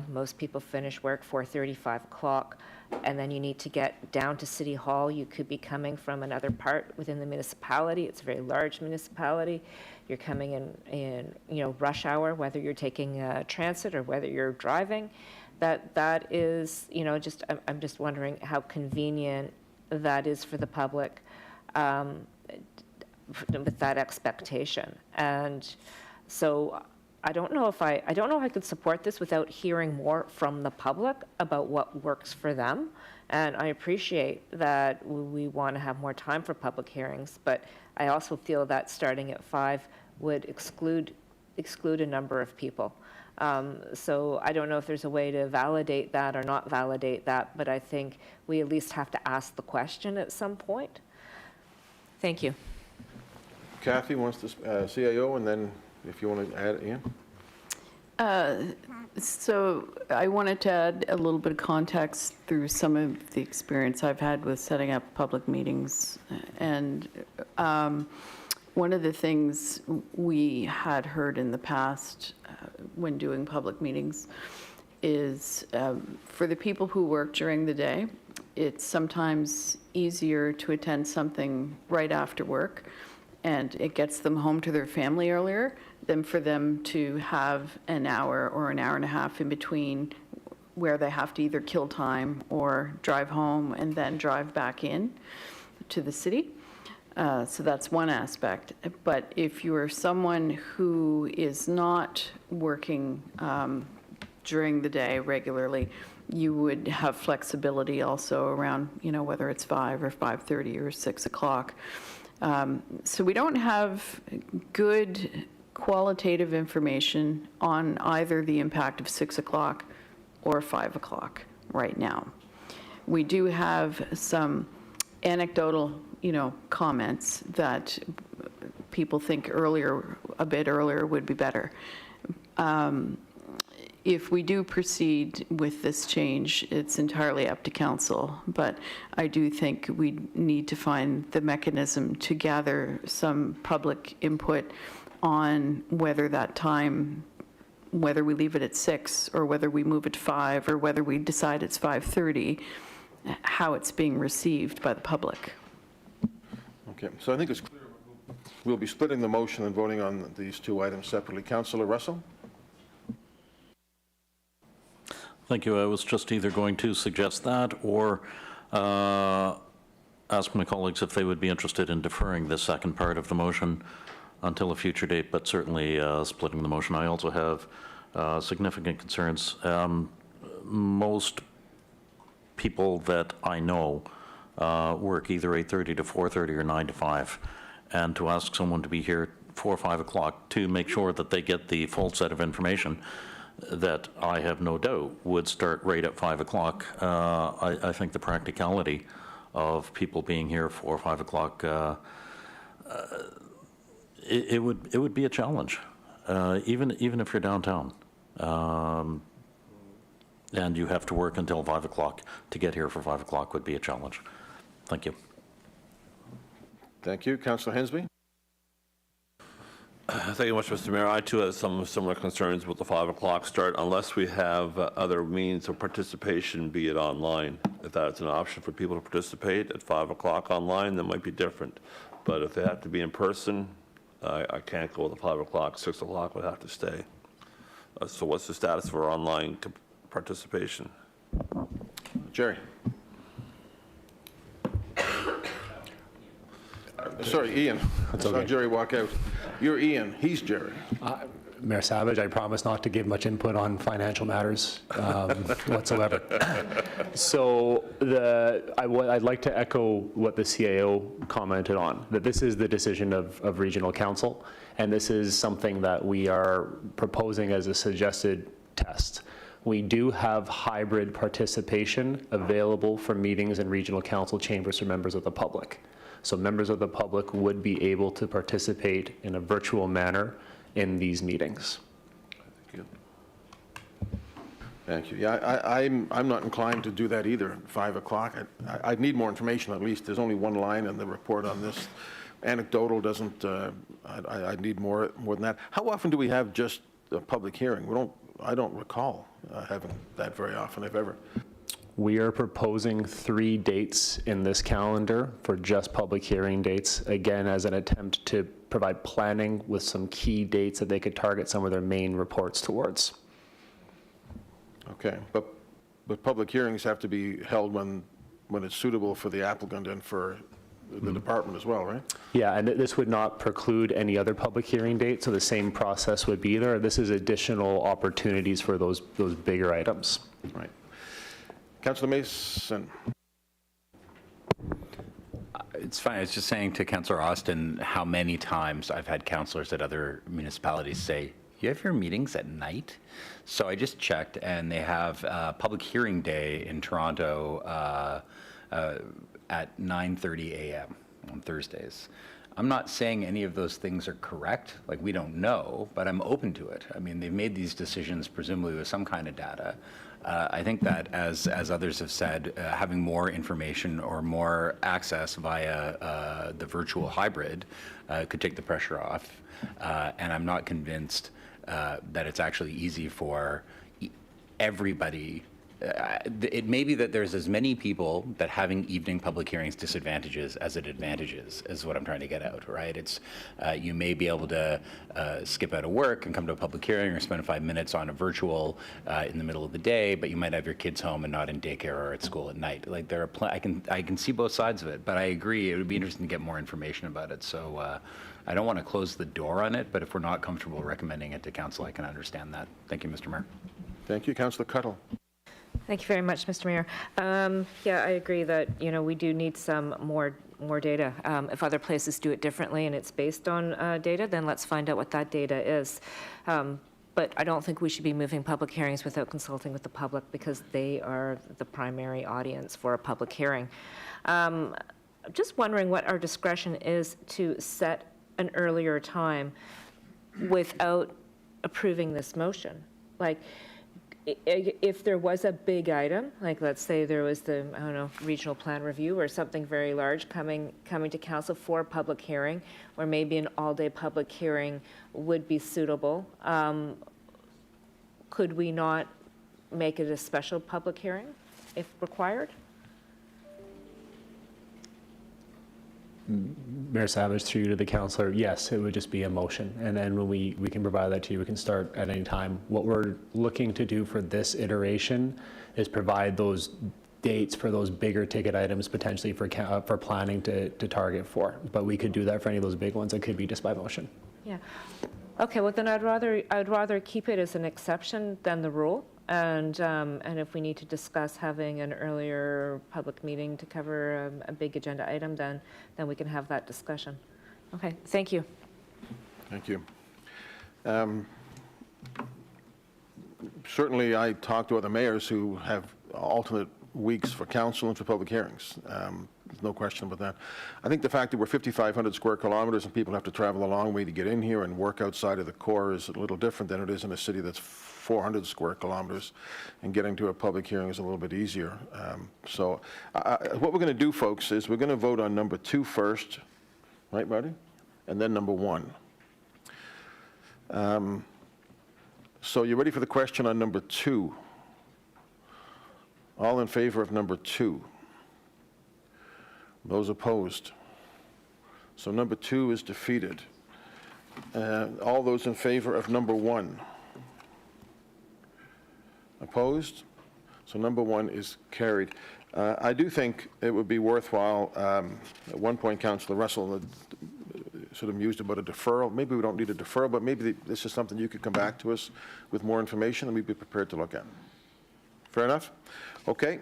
[SPEAKER 8] most people finish work 4:30, 5 o'clock, and then you need to get down to City Hall. You could be coming from another part within the municipality. It's a very large municipality. You're coming in rush hour, whether you're taking transit or whether you're driving. That is, I'm just wondering how convenient that is for the public with that expectation. And so I don't know if I could support this without hearing more from the public about what works for them. And I appreciate that we want to have more time for public hearings, but I also feel that starting at 5 would exclude a number of people. So I don't know if there's a way to validate that or not validate that, but I think we at least have to ask the question at some point. Thank you.
[SPEAKER 1] Kathy wants to, CAO, and then if you want to add, Ian?
[SPEAKER 5] So I wanted to add a little bit of context through some of the experience I've had with setting up public meetings. And one of the things we had heard in the past when doing public meetings is for the people who work during the day, it's sometimes easier to attend something right after work, and it gets them home to their family earlier than for them to have an hour or an hour and a half in between where they have to either kill time or drive home and then drive back in to the city. So that's one aspect. But if you are someone who is not working during the day regularly, you would have flexibility also around, whether it's 5 or 5:30 or 6 o'clock. So we don't have good qualitative information on either the impact of 6 o'clock or 5 o'clock right now. We do have some anecdotal, comments that people think a bit earlier would be better. If we do proceed with this change, it's entirely up to council, but I do think we need to find the mechanism to gather some public input on whether that time, whether we leave it at 6 or whether we move it to 5 or whether we decide it's 5:30, how it's being received by the public.
[SPEAKER 1] Okay, so I think it's clear we'll be splitting the motion and voting on these two items separately. Councillor Russell?
[SPEAKER 3] Thank you. I was just either going to suggest that or ask my colleagues if they would be interested in deferring the second part of the motion until a future date, but certainly splitting the motion. I also have significant concerns. Most people that I know work either 8:30 to 4:30 or 9 to 5, and to ask someone to be here 4 or 5 o'clock to make sure that they get the full set of information that I have no doubt would start right at 5 o'clock. I think the practicality of people being here 4 or 5 o'clock, it would be a challenge, even if you're downtown. And you have to work until 5 o'clock to get here for 5 o'clock would be a challenge. Thank you.
[SPEAKER 1] Thank you. Councillor Hensby?
[SPEAKER 11] Thank you much, Mr. Mayor. I too have some similar concerns with the 5 o'clock start unless we have other means of participation, be it online. If that's an option for people to participate at 5 o'clock online, that might be different. But if they have to be in person, I can't go with the 5 o'clock, 6 o'clock would have to stay. So what's the status for online participation?
[SPEAKER 1] Jerry? Sorry, Ian. I saw Jerry walk out. You're Ian, he's Jerry.
[SPEAKER 10] Mayor Savage, I promise not to give much input on financial matters whatsoever. So I'd like to echo what the CAO commented on, that this is the decision of Regional Council, and this is something that we are proposing as a suggested test. We do have hybrid participation available for meetings in Regional Council chambers for members of the public. So members of the public would be able to participate in a virtual manner in these meetings.
[SPEAKER 1] Thank you. Thank you. Yeah, I'm not inclined to do that either at 5 o'clock. I'd need more information at least. There's only one line in the report on this. Anecdotal doesn't, I need more than that. How often do we have just a public hearing? I don't recall having that very often, if ever.
[SPEAKER 10] We are proposing 3 dates in this calendar for just public hearing dates, again, as an attempt to provide planning with some key dates that they could target some of their main reports towards.
[SPEAKER 1] Okay, but public hearings have to be held when it's suitable for the applicant and for the department as well, right?
[SPEAKER 10] Yeah, and this would not preclude any other public hearing date, so the same process would be there. This is additional opportunities for those bigger items.
[SPEAKER 1] Right. Councillor Mason.
[SPEAKER 6] It's fine. I was just saying to Councillor Austin how many times I've had councillors at other municipalities say, you have your meetings at night? So I just checked, and they have public hearing day in Toronto at 9:30 a.m. on Thursdays. I'm not saying any of those things are correct, like we don't know, but I'm open to it. I mean, they've made these decisions presumably with some kind of data. I think that, as others have said, having more information or more access via the virtual hybrid could take the pressure off. And I'm not convinced that it's actually easy for everybody it may be that there's as many people that having evening public hearings disadvantages as it advantages, is what I'm trying to get out, right? It's, you may be able to skip out of work and come to a public hearing or spend 5 minutes on a virtual in the middle of the day, but you might have your kids home and not in daycare or at school at night. Like there are, I can see both sides of it, but I agree, it would be interesting to get more information about it. So I don't want to close the door on it, but if we're not comfortable recommending it to council, I can understand that. Thank you, Mr. Mayor.
[SPEAKER 1] Thank you. Councillor Cuttle.
[SPEAKER 8] Thank you very much, Mr. Mayor. Yeah, I agree that, we do need some more data. If other places do it differently and it's based on data, then let's find out what that data is. But I don't think we should be moving public hearings without consulting with the public, because they are the primary audience for a public hearing. I'm just wondering what our discretion is to set an earlier time without approving this motion. Like, if there was a big item, like let's say there was the, I don't know, regional plan review or something very large coming to council for a public hearing, or maybe an all-day public hearing would be suitable, could we not make it a special public hearing if required?
[SPEAKER 10] Mayor Savage, through you to the councillor, yes, it would just be a motion. And then when we can provide that to you, we can start at any time. What we're looking to do for this iteration is provide those dates for those bigger ticket items potentially for planning to target for. But we could do that for any of those big ones. It could be just by motion.
[SPEAKER 8] Yeah. Okay, well then I'd rather keep it as an exception than the rule. And if we need to discuss having an earlier public meeting to cover a big agenda item, then we can have that discussion. Okay, thank you.
[SPEAKER 1] Thank you. Certainly, I talked to other mayors who have alternate weeks for council and for public hearings. There's no question about that. I think the fact that we're 5,500 square kilometers and people have to travel a long way to get in here and work outside of the core is a little different than it is in a city that's 400 square kilometers, and getting to a public hearing is a little bit easier. So what we're going to do, folks, is we're going to vote on number 2 first, right, Marty? And then number 1. So you ready for the question on number 2? All in favor of number 2? Those opposed? So number 2 is defeated. All those in favor of number 1? Opposed? So number 1 is carried. I do think it would be worthwhile, at one point, Councillor Russell sort of mused about a deferral. Maybe we don't need a deferral, but maybe this is something you could come back to us with more information and we'd be prepared to look at. Fair enough? Okay,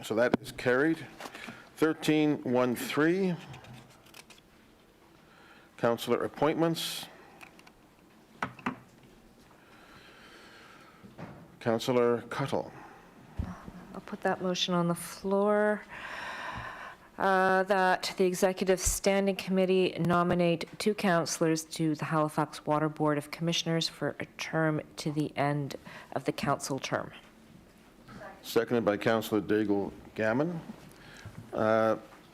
[SPEAKER 1] so that is carried. 13-1-3, councillor appointments. Councillor Cuttle.
[SPEAKER 8] I'll put that motion on the floor, that the Executive Standing Committee nominate 2 councillors to the Halifax Water Board of Commissioners for a term to the end of the council term.
[SPEAKER 1] Seconded by Councillor Daigle-Gammon.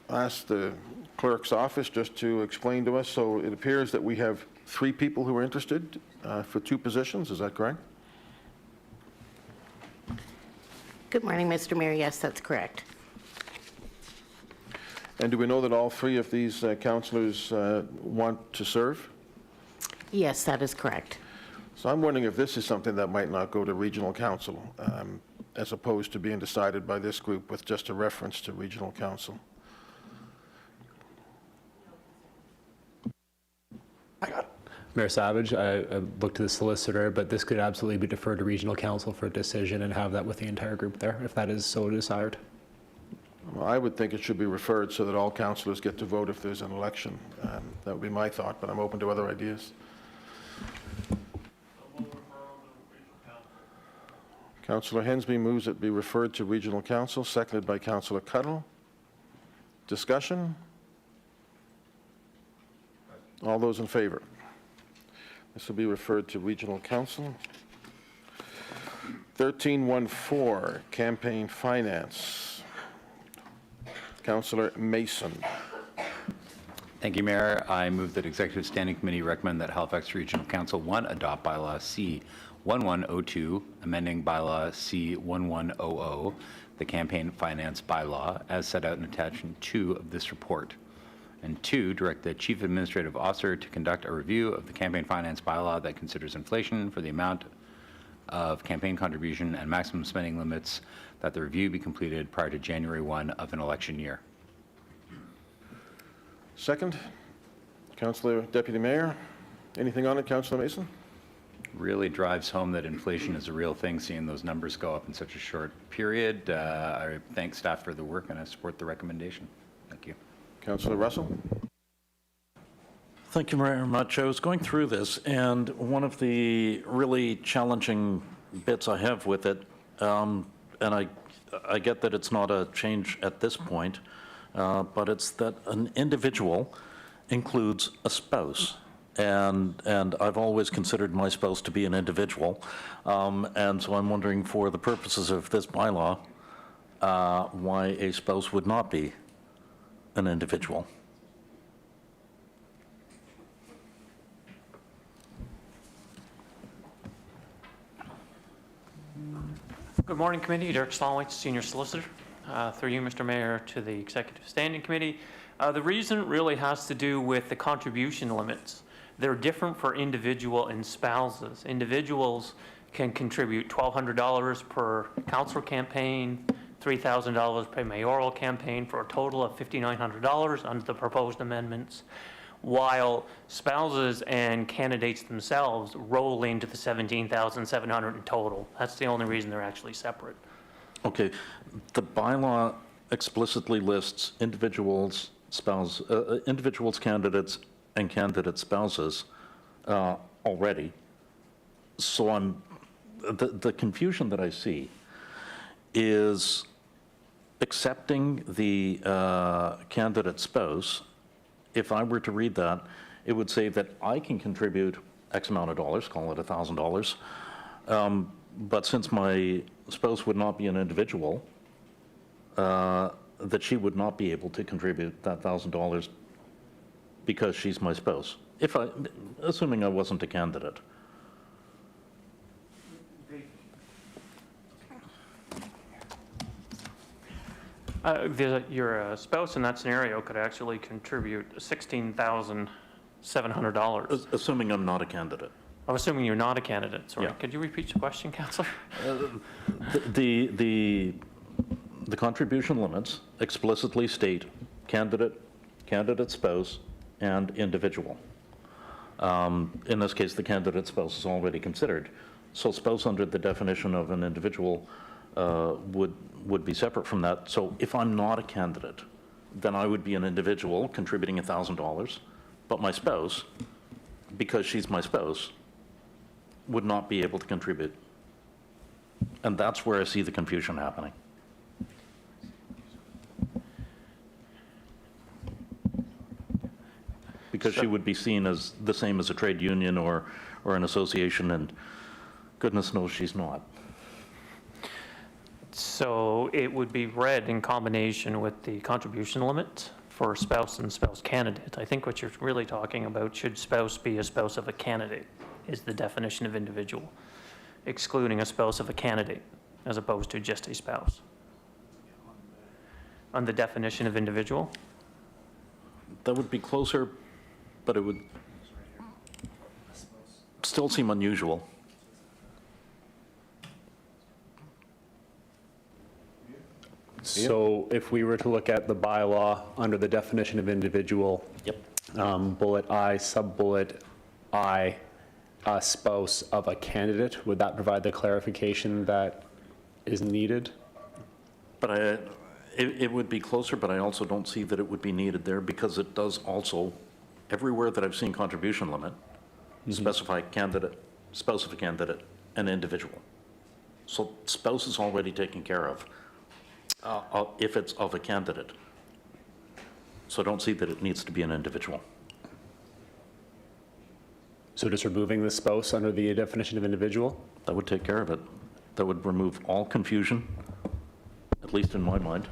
[SPEAKER 1] Ask the clerk's office just to explain to us. So it appears that we have 3 people who are interested for 2 positions. Is that correct?
[SPEAKER 12] Good morning, Mr. Mayor. Yes, that's correct.
[SPEAKER 1] And do we know that all 3 of these councillors want to serve?
[SPEAKER 12] Yes, that is correct.
[SPEAKER 1] So I'm wondering if this is something that might not go to regional council, as opposed to being decided by this group with just a reference to regional council.
[SPEAKER 10] Mayor Savage, I looked to the solicitor, but this could absolutely be deferred to regional council for a decision and have that with the entire group there, if that is so desired.
[SPEAKER 1] Well, I would think it should be referred so that all councillors get to vote if there's an election. That would be my thought, but I'm open to other ideas. Councillor Hensby moves it be referred to regional council, seconded by Councillor Cuttle. Discussion? All those in favor? This will be referred to regional council. 13-1-4, campaign finance. Councillor Mason.
[SPEAKER 6] Thank you, Mayor. I move that Executive Standing Committee recommend that Halifax Regional Council 1 adopt bylaw C 1102, amending bylaw C1100, the campaign finance bylaw, as set out in attachment 2 of this report. And 2, direct the chief administrative officer to conduct a review of the campaign finance bylaw that considers inflation for the amount of campaign contribution and maximum spending limits, that the review be completed prior to January 1 of an election year.
[SPEAKER 1] Second, Councillor Deputy Mayor. Anything on it, Councillor Mason?
[SPEAKER 6] Really drives home that inflation is a real thing, seeing those numbers go up in such a short period. I thank staff for the work and I support the recommendation. Thank you.
[SPEAKER 1] Councillor Russell?
[SPEAKER 3] Thank you very much. I was going through this, and one of the really challenging bits I have with it, and I get that it's not a change at this point, but it's that an individual includes a spouse. And I've always considered my spouse to be an individual. And so I'm wondering, for the purposes of this bylaw, why a spouse would not be an individual.
[SPEAKER 13] Good morning, committee. Derek Stallwhite, Senior Solicitor. Through you, Mr. Mayor, to the Executive Standing Committee. The reason really has to do with the contribution limits. They're different for individual and spouses. Individuals can contribute $1,200 per council campaign, $3,000 per mayoral campaign, for a total of $5,900 under the proposed amendments, while spouses and candidates themselves roll into the $17,700 in total. That's the only reason they're actually separate.
[SPEAKER 3] Okay, the bylaw explicitly lists individuals, individuals, candidates, and candidate spouses already. So the confusion that I see is accepting the candidate spouse. If I were to read that, it would say that I can contribute X amount of dollars, call it $1,000, but since my spouse would not be an individual, that she would not be able to contribute that $1,000 because she's my spouse, assuming I wasn't a candidate.
[SPEAKER 13] Your spouse in that scenario could actually contribute $16,700.
[SPEAKER 3] Assuming I'm not a candidate.
[SPEAKER 13] I'm assuming you're not a candidate. Sorry.
[SPEAKER 3] Yeah.
[SPEAKER 13] Could you repeat your question, Councillor?
[SPEAKER 3] The contribution limits explicitly state candidate, candidate spouse, and individual. In this case, the candidate spouse is already considered. So spouse under the definition of an individual would be separate from that. So if I'm not a candidate, then I would be an individual contributing $1,000, but my spouse, because she's my spouse, would not be able to contribute. And that's where I see the confusion happening. Because she would be seen as the same as a trade union or an association, and goodness knows she's not.
[SPEAKER 13] So it would be read in combination with the contribution limit for spouse and spouse candidate. I think what you're really talking about, should spouse be a spouse of a candidate, is the definition of individual, excluding a spouse of a candidate as opposed to just a spouse. On the definition of individual?
[SPEAKER 3] That would be closer, but it would still seem unusual.
[SPEAKER 10] So if we were to look at the bylaw under the definition of individual,
[SPEAKER 3] Yep.
[SPEAKER 10] bullet I, sub-bullet I, spouse of a candidate, would that provide the clarification that is needed?
[SPEAKER 3] But it would be closer, but I also don't see that it would be needed there, because it does also, everywhere that I've seen contribution limit, specify candidate, spouse of a candidate, and individual. So spouse is already taken care of if it's of a candidate. So I don't see that it needs to be an individual.
[SPEAKER 10] So just removing the spouse under the definition of individual?
[SPEAKER 3] That would take care of it. That would remove all confusion, at least in my mind.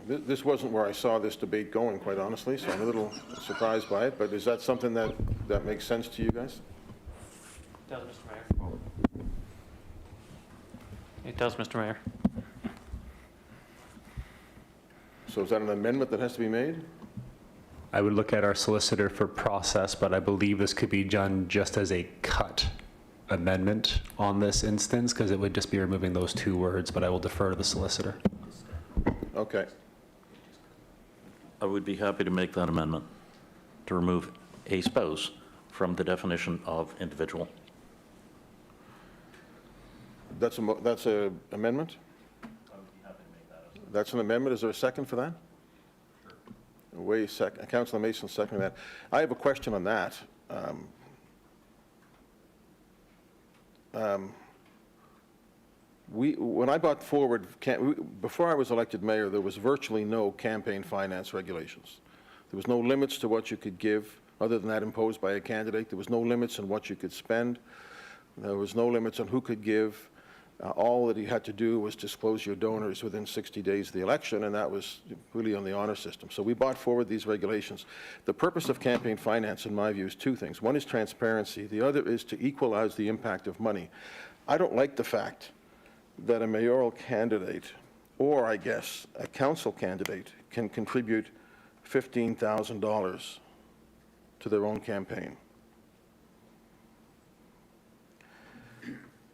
[SPEAKER 1] This wasn't where I saw this debate going, quite honestly, so I'm a little surprised by it, but is that something that makes sense to you guys?
[SPEAKER 13] It does, Mr. Mayor. It does, Mr. Mayor.
[SPEAKER 1] So is that an amendment that has to be made?
[SPEAKER 10] I would look at our solicitor for process, but I believe this could be done just as a cut amendment on this instance, because it would just be removing those two words, but I will defer to the solicitor.
[SPEAKER 1] Okay.
[SPEAKER 3] I would be happy to make that amendment, to remove a spouse from the definition of individual.
[SPEAKER 1] That's a amendment? That's an amendment. Is there a second for that? Councilor Mason seconding that. I have a question on that. When I brought forward, before I was elected mayor, there was virtually no campaign finance regulations. There was no limits to what you could give, other than that imposed by a candidate. There was no limits on what you could spend. There was no limits on who could give. All that you had to do was disclose your donors within 60 days of the election, and that was really on the honor system. So we brought forward these regulations. The purpose of campaign finance, in my view, is two things. One is transparency. The other is to equalize the impact of money. I don't like the fact that a mayoral candidate, or I guess a council candidate, can contribute $15,000 to their own campaign.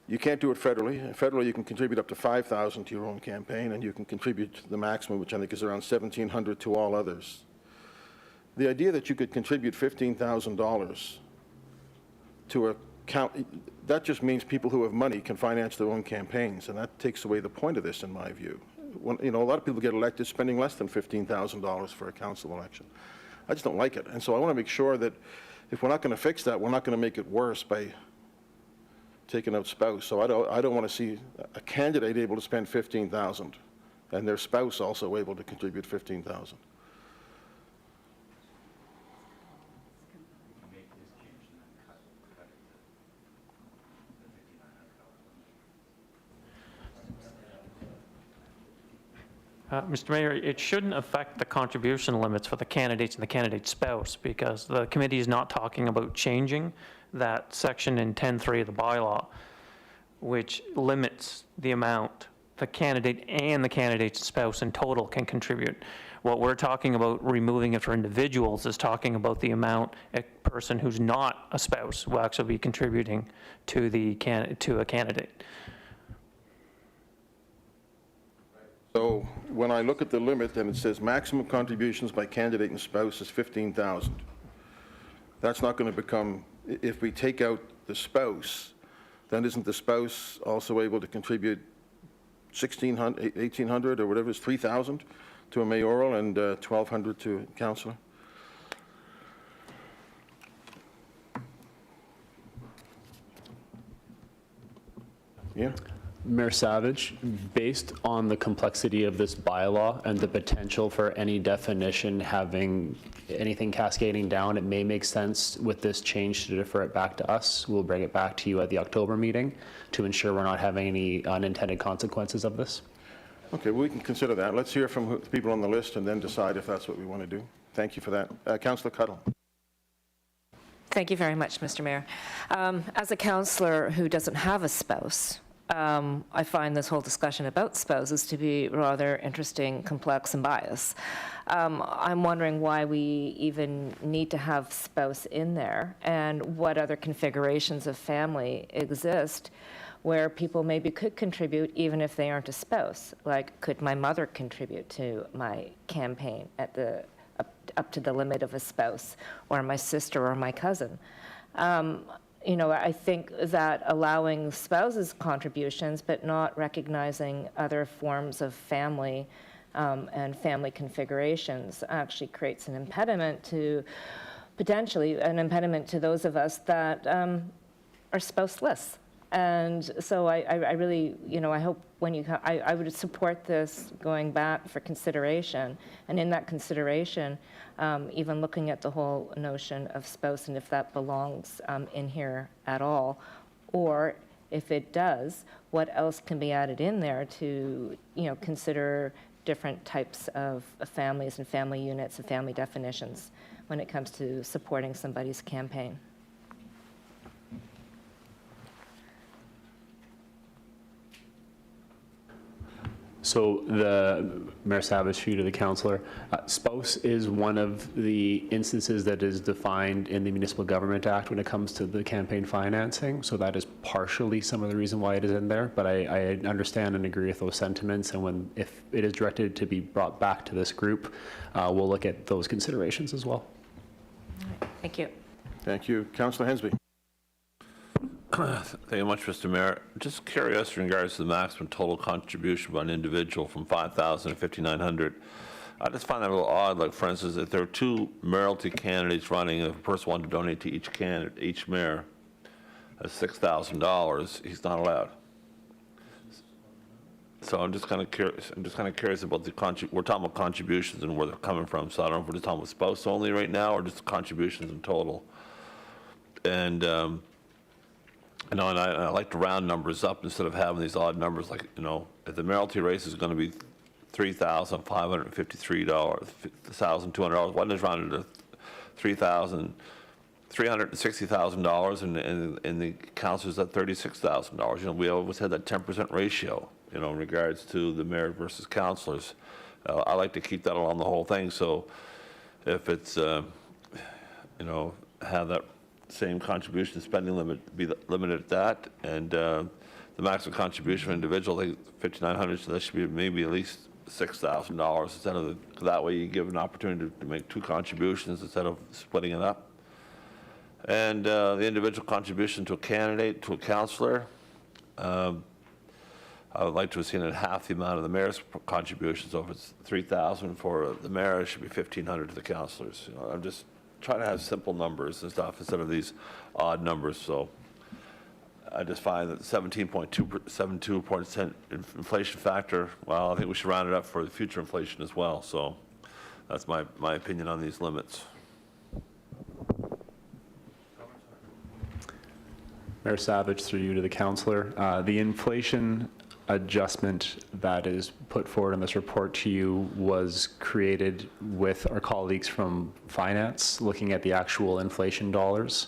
[SPEAKER 1] You can't do it federally. Federally, you can contribute up to $5,000 to your own campaign, and you can contribute the maximum, which I think is around $1,700 to all others. The idea that you could contribute $15,000 to a that just means people who have money can finance their own campaigns, and that takes away the point of this, in my view. A lot of people get elected spending less than $15,000 for a council election. I just don't like it, and so I want to make sure that if we're not going to fix that, we're not going to make it worse by taking out spouse. So I don't want to see a candidate able to spend $15,000 and their spouse also able to contribute $15,000.
[SPEAKER 13] Mr. Mayor, it shouldn't affect the contribution limits for the candidates and the candidate's spouse, because the committee is not talking about changing that section in 10.3 of the bylaw, which limits the amount the candidate and the candidate's spouse in total can contribute. What we're talking about removing it for individuals is talking about the amount a person who's not a spouse will actually be contributing to a candidate.
[SPEAKER 1] So when I look at the limit and it says maximum contributions by candidate and spouse is $15,000, that's not going to become, if we take out the spouse, then isn't the spouse also able to contribute $1,600, $1,800 or whatever it is, $3,000 to a mayoral and $1,200 to a councillor? Yeah.
[SPEAKER 10] Mayor Savage, based on the complexity of this bylaw and the potential for any definition having anything cascading down, it may make sense with this change to defer it back to us. We'll bring it back to you at the October meeting to ensure we're not having any unintended consequences of this.
[SPEAKER 1] Okay, well, we can consider that. Let's hear from the people on the list and then decide if that's what we want to do. Thank you for that. Councillor Cuttle.
[SPEAKER 8] Thank you very much, Mr. Mayor. As a councillor who doesn't have a spouse, I find this whole discussion about spouses to be rather interesting, complex, and biased. I'm wondering why we even need to have spouse in there, and what other configurations of family exist where people maybe could contribute even if they aren't a spouse. Like, could my mother contribute to my campaign at up to the limit of a spouse, or my sister or my cousin? I think that allowing spouses' contributions but not recognizing other forms of family and family configurations actually creates an impediment to, potentially, an impediment to those of us that are spouseless. And so I really, I hope when I would support this going back for consideration. And in that consideration, even looking at the whole notion of spouse and if that belongs in here at all, or if it does, what else can be added in there to, consider different types of families and family units and family definitions when it comes to supporting somebody's campaign.
[SPEAKER 10] So Mayor Savage, through you to the councillor, spouse is one of the instances that is defined in the Municipal Government Act when it comes to the campaign financing. So that is partially some of the reason why it is in there. But I understand and agree with those sentiments. And if it is directed to be brought back to this group, we'll look at those considerations as well.
[SPEAKER 8] Thank you.
[SPEAKER 1] Thank you. Councillor Hensby.
[SPEAKER 11] Thank you much, Mr. Mayor. Just curious in regards to the maximum total contribution by an individual from $5,000 to $5,900. I just find that a little odd. Like, for instance, if there are two mayoralty candidates running, if a person wanted to donate to each candidate, each mayor, $6,000, he's not allowed. So I'm just kind of curious. About we're talking about contributions and where they're coming from. So I don't know if we're just talking about spouse only right now or just contributions in total. And and I like to round numbers up instead of having these odd numbers. Like, if the mayoralty race is going to be $3,553, $1,200, why not round it to $360,000 and the councilors at $36,000? We always had that 10% ratio, in regards to the mayor versus councilors. I like to keep that along the whole thing. So if it's, have that same contribution spending limit be limited at that, and the maximum contribution for an individual, I think $5,900, so that should be maybe at least $6,000 instead of that way you give an opportunity to make two contributions instead of splitting it up. And the individual contribution to a candidate, to a councillor, I would like to have seen it half the amount of the mayor's contributions. So if it's $3,000 for the mayor, it should be $1,500 to the councillors. I'm just trying to have simple numbers and stuff instead of these odd numbers. So I just find that 17.2% inflation factor, well, I think we should round it up for the future inflation as well. So that's my opinion on these limits.
[SPEAKER 10] Mayor Savage, through you to the councillor. The inflation adjustment that is put forward in this report to you was created with our colleagues from finance, looking at the actual inflation dollars.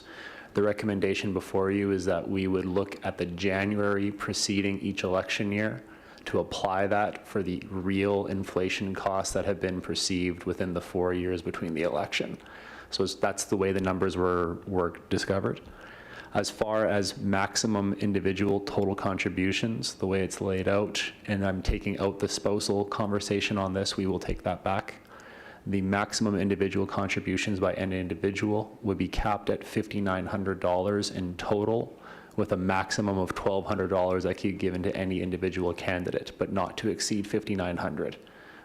[SPEAKER 10] The recommendation before you is that we would look at the January preceding each election year to apply that for the real inflation costs that have been perceived within the 4 years between the election. So that's the way the numbers were discovered. As far as maximum individual total contributions, the way it's laid out, and I'm taking out the spousal conversation on this, we will take that back. The maximum individual contributions by any individual would be capped at $5,900 in total, with a maximum of $1,200 that could be given to any individual candidate, but not to exceed $5,900.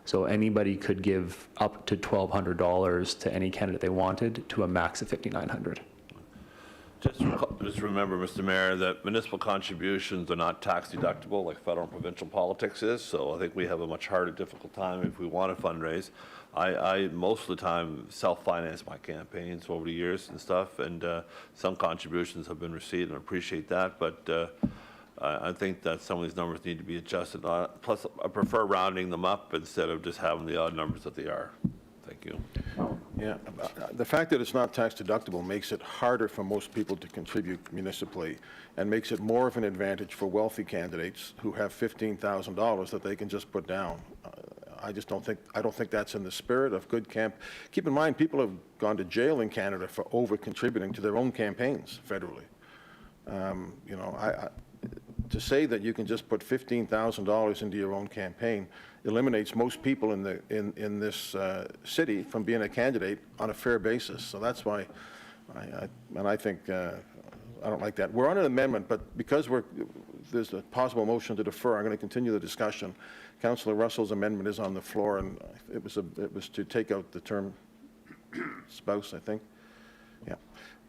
[SPEAKER 10] So anybody could give up to $1,200 to any candidate they wanted, to a max of $5,900.
[SPEAKER 11] Just remember, Mr. Mayor, that municipal contributions are not tax deductible like federal and provincial politics is, so I think we have a much harder, difficult time if we want to fundraise. I most of the time self-finance my campaigns over the years and stuff, and some contributions have been received, and I appreciate that, but I think that some of these numbers need to be adjusted. Plus, I prefer rounding them up instead of just having the odd numbers that they are. Thank you.
[SPEAKER 1] Yeah, the fact that it's not tax deductible makes it harder for most people to contribute municipally and makes it more of an advantage for wealthy candidates who have $15,000 that they can just put down. I don't think that's in the spirit of good camp. Keep in mind, people have gone to jail in Canada for over-contributing to their own campaigns federally. To say that you can just put $15,000 into your own campaign eliminates most people in this city from being a candidate on a fair basis. So that's why I think I don't like that. We're on an amendment, but because there's a possible motion to defer, I'm going to continue the discussion. Councillor Russell's amendment is on the floor, and it was to take out the term spouse, I think. Yeah.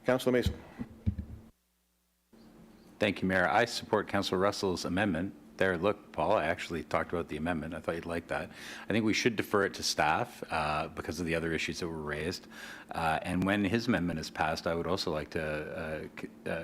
[SPEAKER 1] Councillor Mason.
[SPEAKER 6] Thank you, Mayor. I support Councillor Russell's amendment. Look, Paul. I actually talked about the amendment. I thought you'd like that. I think we should defer it to staff because of the other issues that were raised. And when his amendment is passed, I would also like to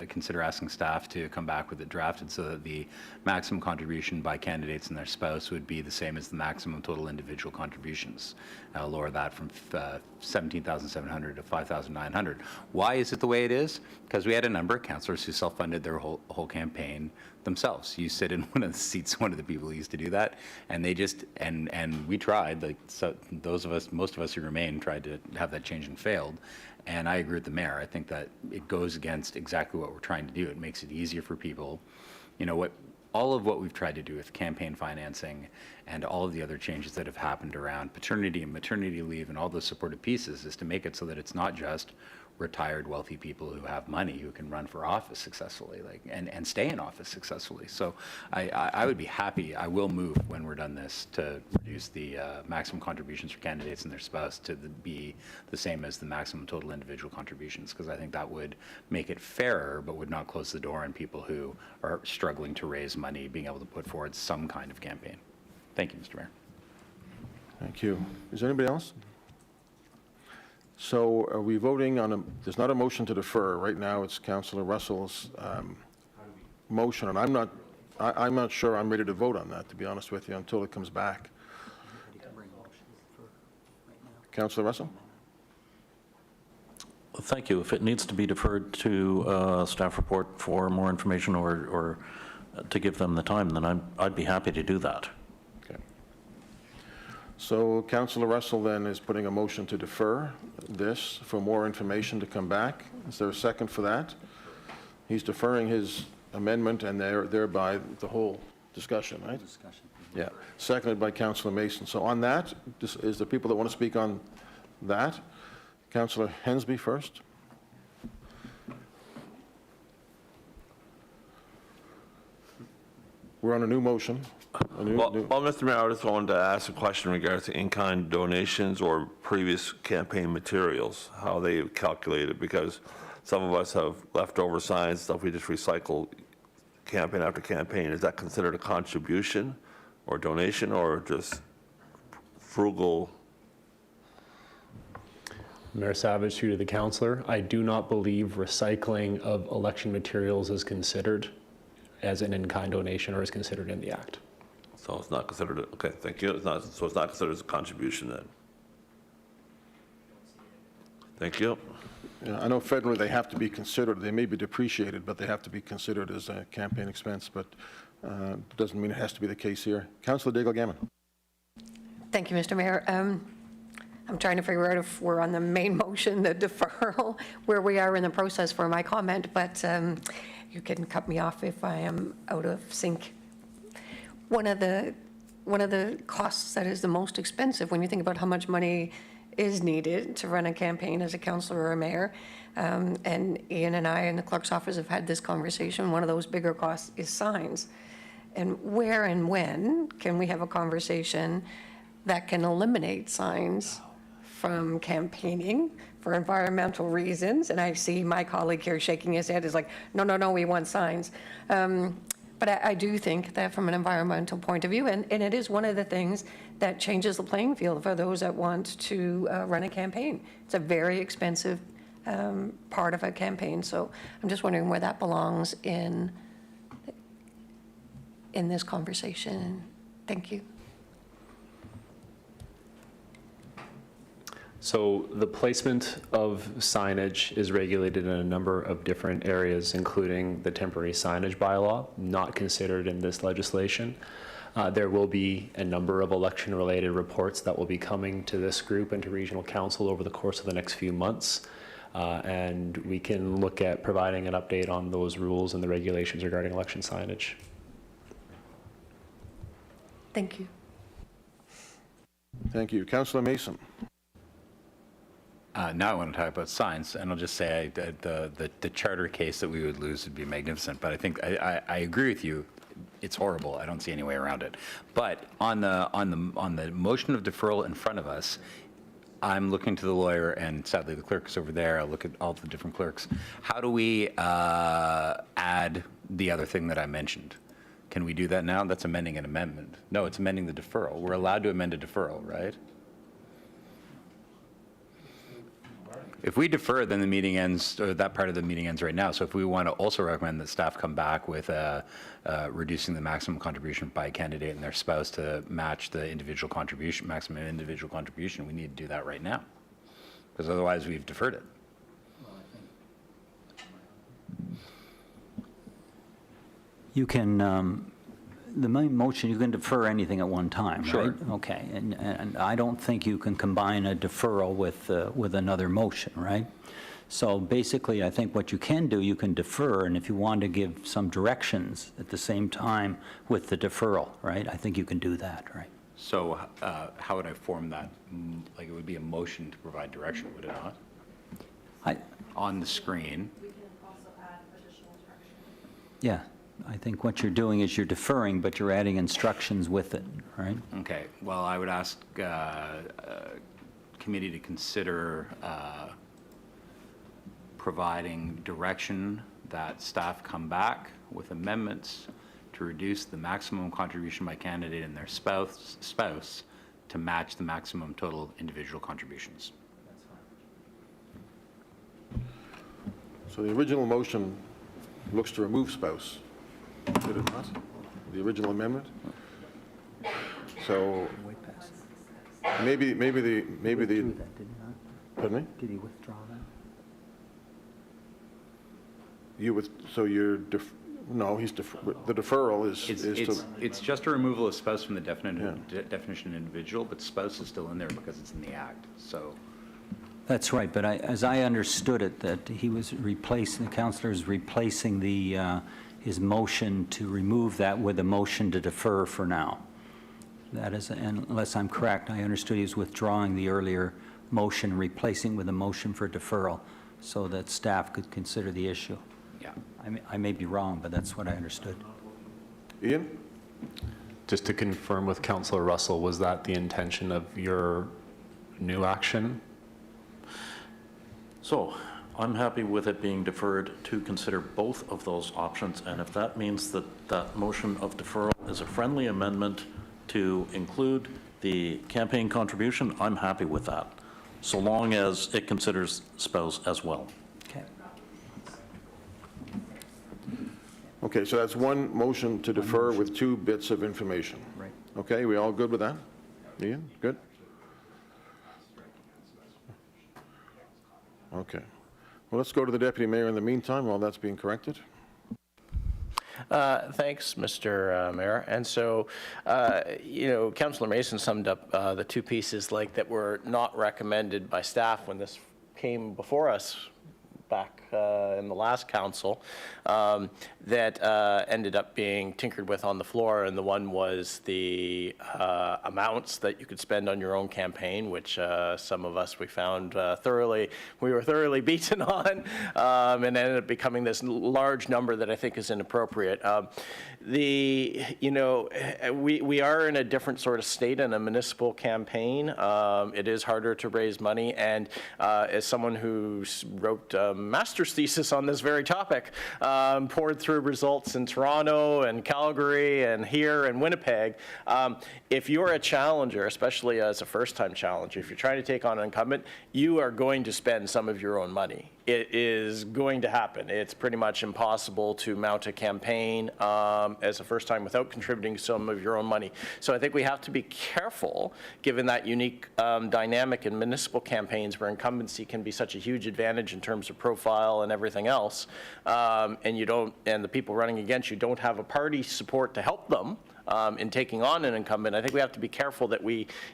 [SPEAKER 6] consider asking staff to come back with it drafted so that the maximum contribution by candidates and their spouse would be the same as the maximum total individual contributions. Lower that from $17,700 to $5,900. Why is it the way it is? Because we had a number of councillors who self-funded their whole campaign themselves. You sit in one of the seats, one of the people who used to do that, and they just, and we tried, like, so those of us, most of us who remain, tried to have that change and failed. And I agree with the mayor. I think that it goes against exactly what we're trying to do. It makes it easier for people. You know, all of what we've tried to do with campaign financing and all of the other changes that have happened around paternity and maternity leave and all those supportive pieces is to make it so that it's not just retired wealthy people who have money who can run for office successfully, like, and stay in office successfully. So I would be happy, I will move when we're done this, to reduce the maximum contributions for candidates and their spouse to be the same as the maximum total individual contributions, because I think that would make it fairer, but would not close the door on people who are struggling to raise money, being able to put forward some kind of campaign. Thank you, Mr. Mayor.
[SPEAKER 1] Thank you. Is there anybody else? So are we voting on there's not a motion to defer. Right now, it's Councillor Russell's motion, and I'm not sure I'm ready to vote on that, to be honest with you, until it comes back. Councillor Russell?
[SPEAKER 3] Thank you. If it needs to be deferred to staff report for more information or to give them the time, then I'd be happy to do that.
[SPEAKER 1] Okay. So Councillor Russell then is putting a motion to defer this for more information to come back. Is there a second for that? He's deferring his amendment and thereby the whole discussion, right? Yeah. Seconded by Councillor Mason. So on that, is there people that want to speak on that? Councillor Hensby first. We're on a new motion.
[SPEAKER 11] Well, Mr. Mayor, I just wanted to ask a question in regards to in-kind donations or previous campaign materials, how they calculate it, because some of us have leftover signs, stuff we just recycle campaign after campaign. Is that considered a contribution or donation or just frugal?
[SPEAKER 10] Mayor Savage, through to the councillor, I do not believe recycling of election materials is considered as an in-kind donation or is considered in the act.
[SPEAKER 11] So it's not considered, okay, thank you. So it's not considered as a contribution then? Thank you.
[SPEAKER 1] Yeah, I know federally they have to be considered, they may be depreciated, but they have to be considered as a campaign expense, but doesn't mean it has to be the case here. Councillor Daigle-Gammon.
[SPEAKER 9] Thank you, Mr. Mayor. I'm trying to figure out if we're on the main motion, the deferral, where we are in the process for my comment, but you can cut me off if I am out of sync. One of the costs that is the most expensive when you think about how much money is needed to run a campaign as a councillor or a mayor, and Ian and I in the clerk's office have had this conversation, one of those bigger costs is signs. And where and when can we have a conversation that can eliminate signs from campaigning for environmental reasons? And I see my colleague here shaking his head, is like, no, we want signs. But I do think that from an environmental point of view, and it is one of the things that changes the playing field for those that want to run a campaign. It's a very expensive part of a campaign. So I'm just wondering where that belongs in this conversation. Thank you.
[SPEAKER 10] So the placement of signage is regulated in a number of different areas, including the temporary signage bylaw, not considered in this legislation. There will be a number of election-related reports that will be coming to this group and to Regional Council over the course of the next few months. And we can look at providing an update on those rules and the regulations regarding election signage.
[SPEAKER 9] Thank you.
[SPEAKER 1] Thank you. Councillor Mason.
[SPEAKER 6] Now I want to talk about signs, and I'll just say the charter case that we would lose would be magnificent, but I think I agree with you. It's horrible. I don't see any way around it. But on the motion of deferral in front of us, I'm looking to the lawyer, and sadly the clerk is over there. I'll look at all the different clerks. How do we add the other thing that I mentioned? Can we do that now? That's amending an amendment. No, it's amending the deferral. We're allowed to amend a deferral, right? If we defer, then the meeting ends, or that part of the meeting ends right now. So if we want to also recommend that staff come back with reducing the maximum contribution by a candidate and their spouse to match the individual contribution, maximum individual contribution, we need to do that right now. Because otherwise we've deferred it.
[SPEAKER 14] You can, the main motion, you can defer anything at one time, right?
[SPEAKER 6] Sure.
[SPEAKER 14] Okay, and I don't think you can combine a deferral with another motion, right? So basically, I think what you can do, you can defer, and if you want to give some directions at the same time with the deferral, right? I think you can do that, right?
[SPEAKER 6] So how would I form that? Like, it would be a motion to provide direction, would it not? On the screen.
[SPEAKER 14] Yeah, I think what you're doing is you're deferring, but you're adding instructions with it, right?
[SPEAKER 6] Okay, well, I would ask committee to consider providing direction that staff come back with amendments to reduce the maximum contribution by candidate and their spouse to match the maximum total individual contributions.
[SPEAKER 1] So the original motion looks to remove spouse, did it not? The original amendment? So maybe the, pardon me?
[SPEAKER 14] Did he withdraw that?
[SPEAKER 1] So you're, no, the deferral is to,
[SPEAKER 6] It's just a removal of spouse from the definition of individual, but spouse is still in there because it's in the act, so.
[SPEAKER 14] That's right, but as I understood it, that he was replacing, the counselor is replacing his motion to remove that with a motion to defer for now. That is, unless I'm correct, I understood he was withdrawing the earlier motion, replacing with a motion for deferral, so that staff could consider the issue.
[SPEAKER 6] Yeah.
[SPEAKER 14] I may be wrong, but that's what I understood.
[SPEAKER 1] Ian?
[SPEAKER 10] Just to confirm with Councillor Russell, was that the intention of your new action?
[SPEAKER 3] So I'm happy with it being deferred to consider both of those options, and if that means that that motion of deferral is a friendly amendment to include the campaign contribution, I'm happy with that, so long as it considers spouse as well.
[SPEAKER 14] Okay.
[SPEAKER 1] Okay, so that's one motion to defer with two bits of information.
[SPEAKER 14] Right.
[SPEAKER 1] Okay, we all good with that? Ian, good? Okay. Well, let's go to the deputy mayor in the meantime while that's being corrected.
[SPEAKER 7] Thanks, Mr. Mayor. And so, Councillor Mason summed up the two pieces like that were not recommended by staff when this came before us back in the last council that ended up being tinkered with on the floor. And the one was the amounts that you could spend on your own campaign, which some of us we found we were thoroughly beaten on, and ended up becoming this large number that I think is inappropriate. We are in a different sort of state in a municipal campaign. It is harder to raise money, and as someone who wrote a master's thesis on this very topic, poured through results in Toronto and Calgary and here in Winnipeg, if you're a challenger, especially as a first-time challenger, if you're trying to take on an incumbent, you are going to spend some of your own money. It is going to happen. It's pretty much impossible to mount a campaign as a first time without contributing some of your own money. So I think we have to be careful, given that unique dynamic in municipal campaigns where incumbency can be such a huge advantage in terms of profile and everything else, and the people running against you don't have a party support to help them in taking on an incumbent. I think we have to be careful that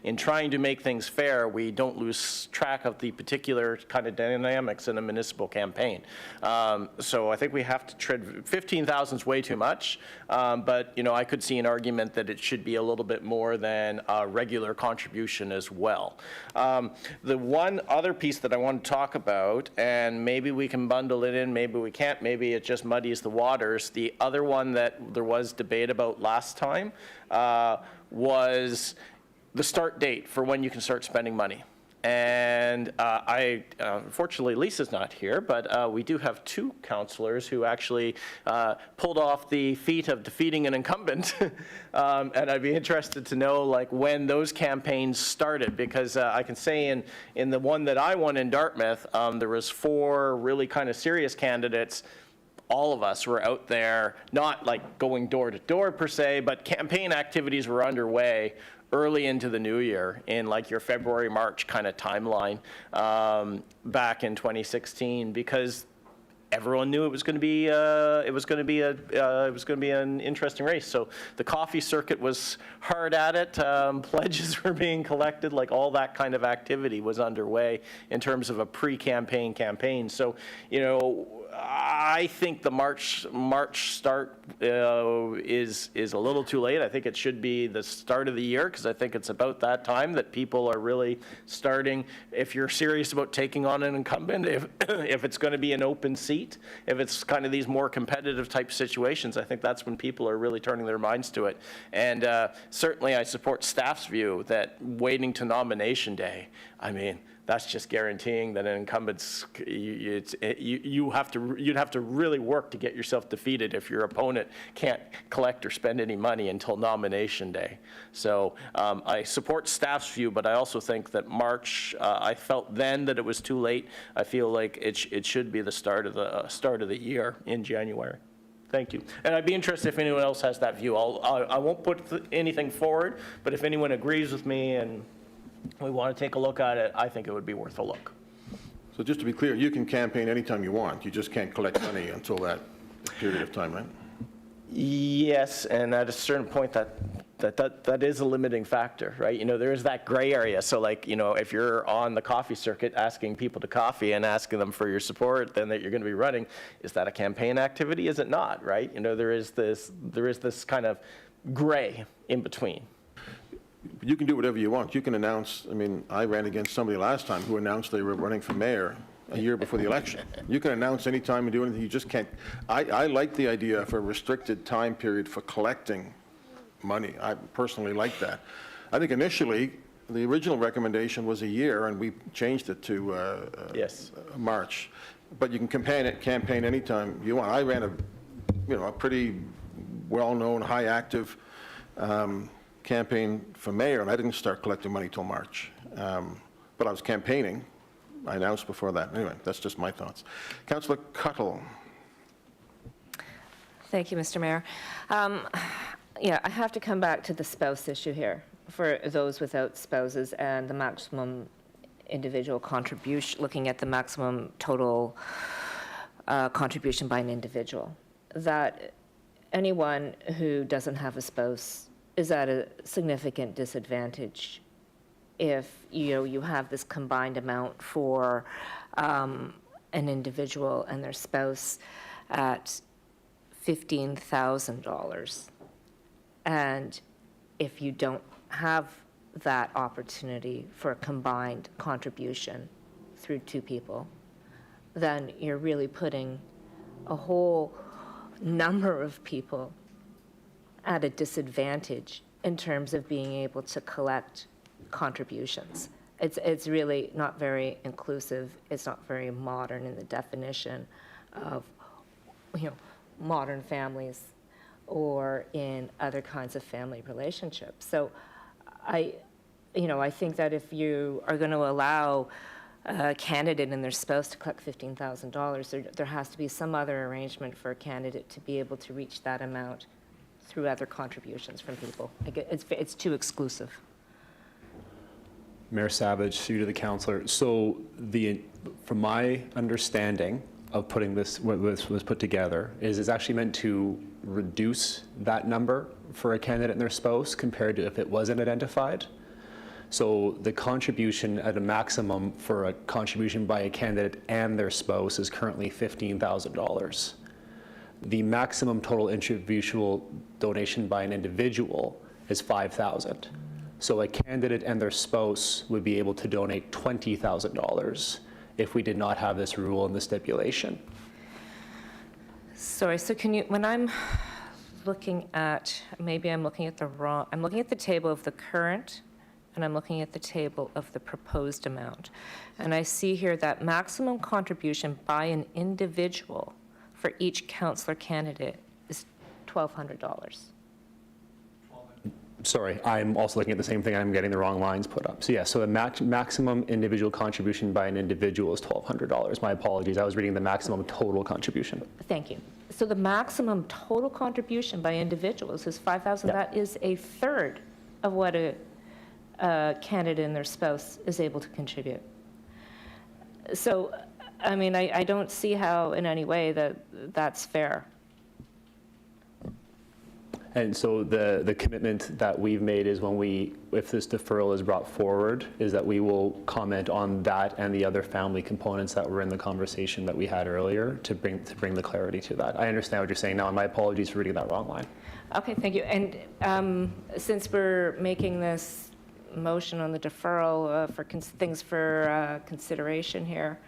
[SPEAKER 7] in trying to make things fair, we don't lose track of the particular kind of dynamics in a municipal campaign. So I think we have to tread, 15,000 is way too much, but I could see an argument that it should be a little bit more than a regular contribution as well. The one other piece that I want to talk about, and maybe we can bundle it in, maybe we can't, maybe it just muddies the waters. The other one that there was debate about last time was the start date for when you can start spending money. And unfortunately, Lisa's not here, but we do have two councillors who actually pulled off the feat of defeating an incumbent. And I'd be interested to know like when those campaigns started, because I can say in the one that I won in Dartmouth, there was 4 really kind of serious candidates. All of us were out there, not like going door to door per se, but campaign activities were underway early into the new year in like your February, March kind of timeline back in 2016, because everyone knew it was going to be an interesting race. So the coffee circuit was hard at it. Pledges were being collected, like all that kind of activity was underway in terms of a pre-campaign campaign. So, you know, I think the March start is a little too late. I think it should be the start of the year, because I think it's about that time that people are really starting. If you're serious about taking on an incumbent, if it's going to be an open seat, if it's kind of these more competitive type situations, I think that's when people are really turning their minds to it. And certainly I support staff's view that waiting to nomination day, I mean, that's just guaranteeing that an incumbent's, you'd have to really work to get yourself defeated if your opponent can't collect or spend any money until nomination day. So I support staff's view, but I also think that March, I felt then that it was too late. I feel like it should be the start of the year in January. Thank you. And I'd be interested if anyone else has that view. I won't put anything forward, but if anyone agrees with me and we want to take a look at it, I think it would be worth a look.
[SPEAKER 1] So just to be clear, you can campaign anytime you want. You just can't collect money until that period of time, right?
[SPEAKER 7] Yes, and at a certain point that is a limiting factor, right? You know, there is that gray area. So like, you know, if you're on the coffee circuit asking people to coffee and asking them for your support, then that you're going to be running, is that a campaign activity? Is it not, right? You know, there is this kind of gray in between.
[SPEAKER 1] You can do whatever you want. You can announce, I mean, I ran against somebody last time who announced they were running for mayor a year before the election. You can announce any time and do anything. You just can't. I like the idea of a restricted time period for collecting money. I personally like that. I think initially, the original recommendation was a year, and we changed it to
[SPEAKER 7] yes,
[SPEAKER 1] March. But you can campaign anytime you want. I ran a pretty well-known, high-active campaign for mayor, and I didn't start collecting money till March. But I was campaigning. I announced before that. Anyway, that's just my thoughts. Councillor Cuttle.
[SPEAKER 8] Thank you, Mr. Mayor. Yeah, I have to come back to the spouse issue here for those without spouses and the maximum individual contribution, looking at the maximum total contribution by an individual. That anyone who doesn't have a spouse is at a significant disadvantage if you have this combined amount for an individual and their spouse at $15,000. And if you don't have that opportunity for a combined contribution through 2 people, then you're really putting a whole number of people at a disadvantage in terms of being able to collect contributions. It's really not very inclusive. It's not very modern in the definition of, modern families or in other kinds of family relationships. So I think that if you are going to allow a candidate and their spouse to collect $15,000, there has to be some other arrangement for a candidate to be able to reach that amount through other contributions from people. It's too exclusive.
[SPEAKER 10] Mayor Savage, through to the councillor. So from my understanding of putting this, what was put together, is it's actually meant to reduce that number for a candidate and their spouse compared to if it wasn't identified. So the contribution at a maximum for a contribution by a candidate and their spouse is currently $15,000. The maximum total individual donation by an individual is $5,000. So a candidate and their spouse would be able to donate $20,000 if we did not have this rule and the stipulation.
[SPEAKER 8] Sorry, so when I'm looking at, maybe I'm looking at the table of the current and I'm looking at the table of the proposed amount, and I see here that maximum contribution by an individual for each counselor candidate is $1,200.
[SPEAKER 10] Sorry, I'm also looking at the same thing. I'm getting the wrong lines put up. So yeah, so the maximum individual contribution by an individual is $1,200. My apologies. I was reading the maximum total contribution.
[SPEAKER 8] Thank you. So the maximum total contribution by individuals is $5,000.
[SPEAKER 10] Yeah.
[SPEAKER 8] That is a third of what a candidate and their spouse is able to contribute. So, I mean, I don't see how in any way that that's fair.
[SPEAKER 10] And so the commitment that we've made is if this deferral is brought forward, is that we will comment on that and the other family components that were in the conversation that we had earlier to bring the clarity to that. I understand what you're saying now, and my apologies for reading that wrong line.
[SPEAKER 8] Okay, thank you. And since we're making this motion on the deferral for things for consideration here,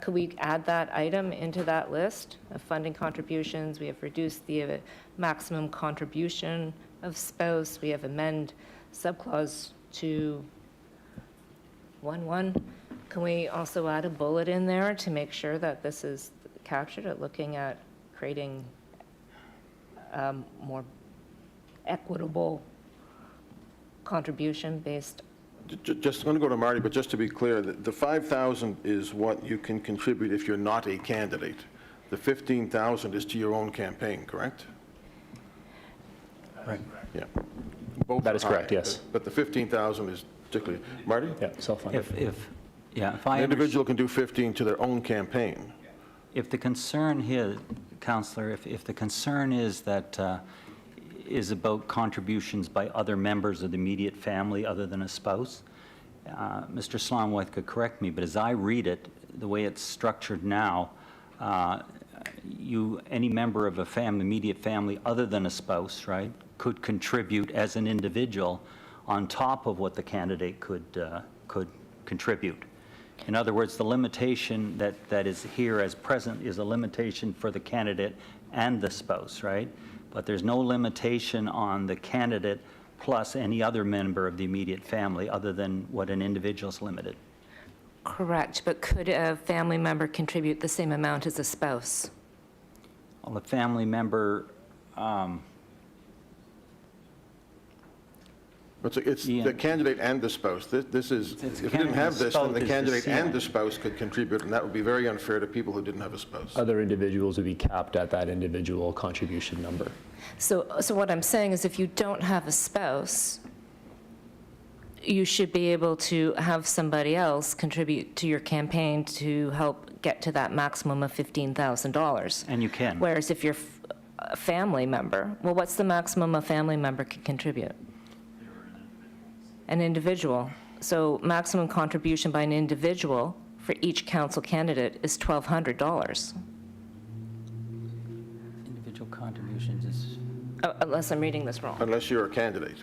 [SPEAKER 8] could we add that item into that list of funding contributions? We have reduced the maximum contribution of spouse. We have amend subclause 2.11. Can we also add a bullet in there to make sure that this is captured at looking at creating more equitable contribution based?
[SPEAKER 1] Just, I'm going to go to Marty, but just to be clear, the 5,000 is what you can contribute if you're not a candidate. The 15,000 is to your own campaign, correct?
[SPEAKER 10] Right.
[SPEAKER 1] Yeah. Both
[SPEAKER 10] That is
[SPEAKER 1] are
[SPEAKER 10] correct,
[SPEAKER 1] high,
[SPEAKER 10] yes.
[SPEAKER 1] But the 15,000 is particularly, Marty?
[SPEAKER 10] Yeah, self-funded.
[SPEAKER 14] If I
[SPEAKER 1] An
[SPEAKER 14] understand.
[SPEAKER 1] individual can do 15 to their own campaign.
[SPEAKER 14] If the concern here, Counselor, if the concern is that, is about contributions by other members of the immediate family other than a spouse, Mr. Slonworth could correct me, but as I read it, the way it's structured now, any member of a family, immediate family other than a spouse, right, could contribute as an individual on top of what the candidate could contribute. In other words, the limitation that is here as present is a limitation for the candidate and the spouse, right? But there's no limitation on the candidate plus any other member of the immediate family other than what an individual's limited.
[SPEAKER 8] Correct, but could a family member contribute the same amount as a spouse?
[SPEAKER 14] Well, a family member,
[SPEAKER 1] It's the candidate and the spouse. This is, if you didn't have this, then the candidate and the spouse could contribute, and that would be very unfair to people who didn't have a spouse.
[SPEAKER 10] Other individuals would be capped at that individual contribution number.
[SPEAKER 8] So what I'm saying is if you don't have a spouse, you should be able to have somebody else contribute to your campaign to help get to that maximum of $15,000.
[SPEAKER 14] and you can.
[SPEAKER 8] Whereas if you're a family member, well, what's the maximum a family member can contribute? An individual. So maximum contribution by an individual for each council candidate is $1,200.
[SPEAKER 14] Individual contributions is,
[SPEAKER 8] Unless I'm reading this wrong.
[SPEAKER 1] Unless you're a candidate.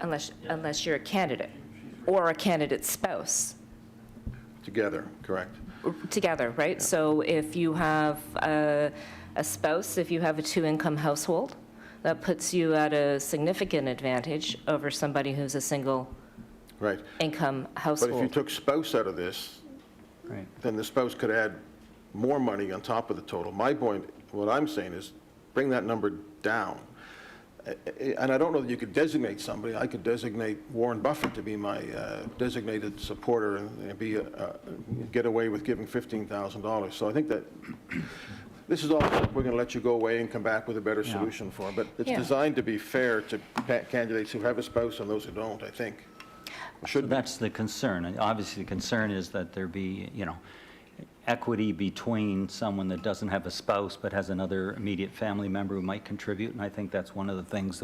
[SPEAKER 8] Unless you're a candidate or a candidate's spouse.
[SPEAKER 1] Together, correct.
[SPEAKER 8] Together, right? So if you have a spouse, if you have a two-income household, that puts you at a significant advantage over somebody who's a single
[SPEAKER 1] Right.
[SPEAKER 8] income
[SPEAKER 1] But
[SPEAKER 8] household.
[SPEAKER 1] if you took spouse out of this,
[SPEAKER 14] right.
[SPEAKER 1] then the spouse could add more money on top of the total. My point, what I'm saying is, bring that number down. And I don't know that you could designate somebody. I could designate Warren Buffett to be my designated supporter and get away with giving $15,000. So I think that this is all we're going to let you go away and come back with a better solution for. But it's
[SPEAKER 8] Yeah.
[SPEAKER 1] designed to be fair to candidates who have a spouse and those who don't, I think.
[SPEAKER 14] So that's the concern. And obviously, the concern is that there be, equity between someone that doesn't have a spouse but has another immediate family member who might contribute, and I think that's one of the things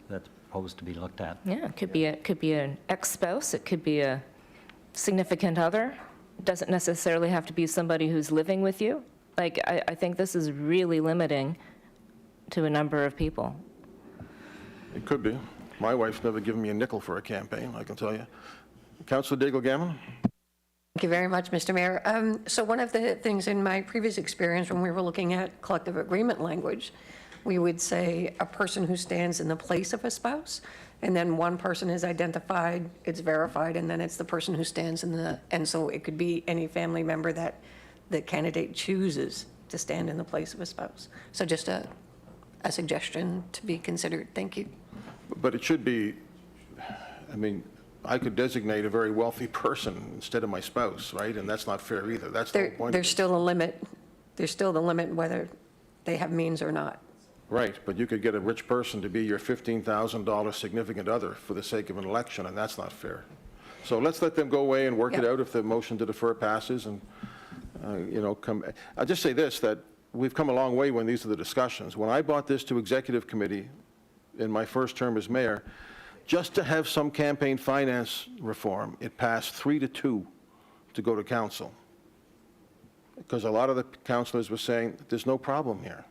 [SPEAKER 14] that's proposed to be looked at.
[SPEAKER 8] Yeah, it could be an ex-spouse, it could be a significant other. It doesn't necessarily have to be somebody who's living with you. Like, I think this is really limiting to a number of people.
[SPEAKER 1] It could be. My wife's never given me a nickel for a campaign, I can tell you. Councillor Daigle-Gammon?
[SPEAKER 9] Thank you very much, Mr. Mayor. So one of the things in my previous experience when we were looking at collective agreement language, we would say a person who stands in the place of a spouse. and then one person is identified, it's verified, and then it's the person who stands in the, and so it could be any family member that the candidate chooses to stand in the place of a spouse. So just a suggestion to be considered. Thank you.
[SPEAKER 1] But it should be, I mean, I could designate a very wealthy person instead of my spouse, right? And that's not fair either. That's the whole point.
[SPEAKER 9] There's still a limit. There's still the limit whether they have means or not.
[SPEAKER 1] Right, but you could get a rich person to be your $15,000 significant other for the sake of an election, and that's not fair. So let's let them go away and work it
[SPEAKER 9] Yeah.
[SPEAKER 1] out if the motion to defer passes and, I'll just say this, that we've come a long way when these are the discussions. When I brought this to executive committee in my first term as mayor, just to have some campaign finance reform, it passed 3-2 to go to council. Because a lot of the councilors were saying, there's no problem here.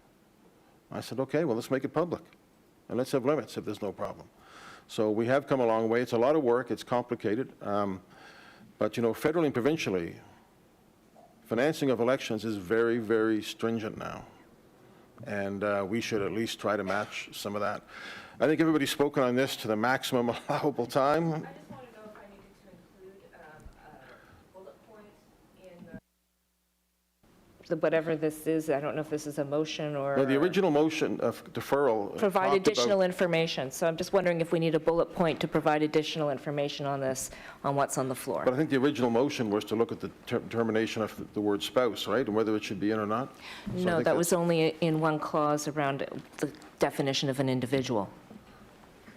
[SPEAKER 1] I said, okay, well, let's make it public, and let's have limits if there's no problem. So we have come a long way. It's a lot of work. It's complicated. But, federally and provincially, financing of elections is very, very stringent now. And we should at least try to match some of that. I think everybody's spoken on this to the maximum allowable time.
[SPEAKER 8] I just want to know if I needed to include a bullet point in whatever this is. I don't know if this is a motion or...
[SPEAKER 1] No, the original motion of deferral
[SPEAKER 8] Provide
[SPEAKER 1] talked
[SPEAKER 8] additional
[SPEAKER 1] about-
[SPEAKER 8] information. So I'm just wondering if we need a bullet point to provide additional information on this, on what's on the floor.
[SPEAKER 1] But I think the original motion was to look at the termination of the word spouse, right? And whether it should be in or not? So I
[SPEAKER 8] No,
[SPEAKER 1] think
[SPEAKER 8] that
[SPEAKER 1] that's-
[SPEAKER 8] was only in one clause around the definition of an individual.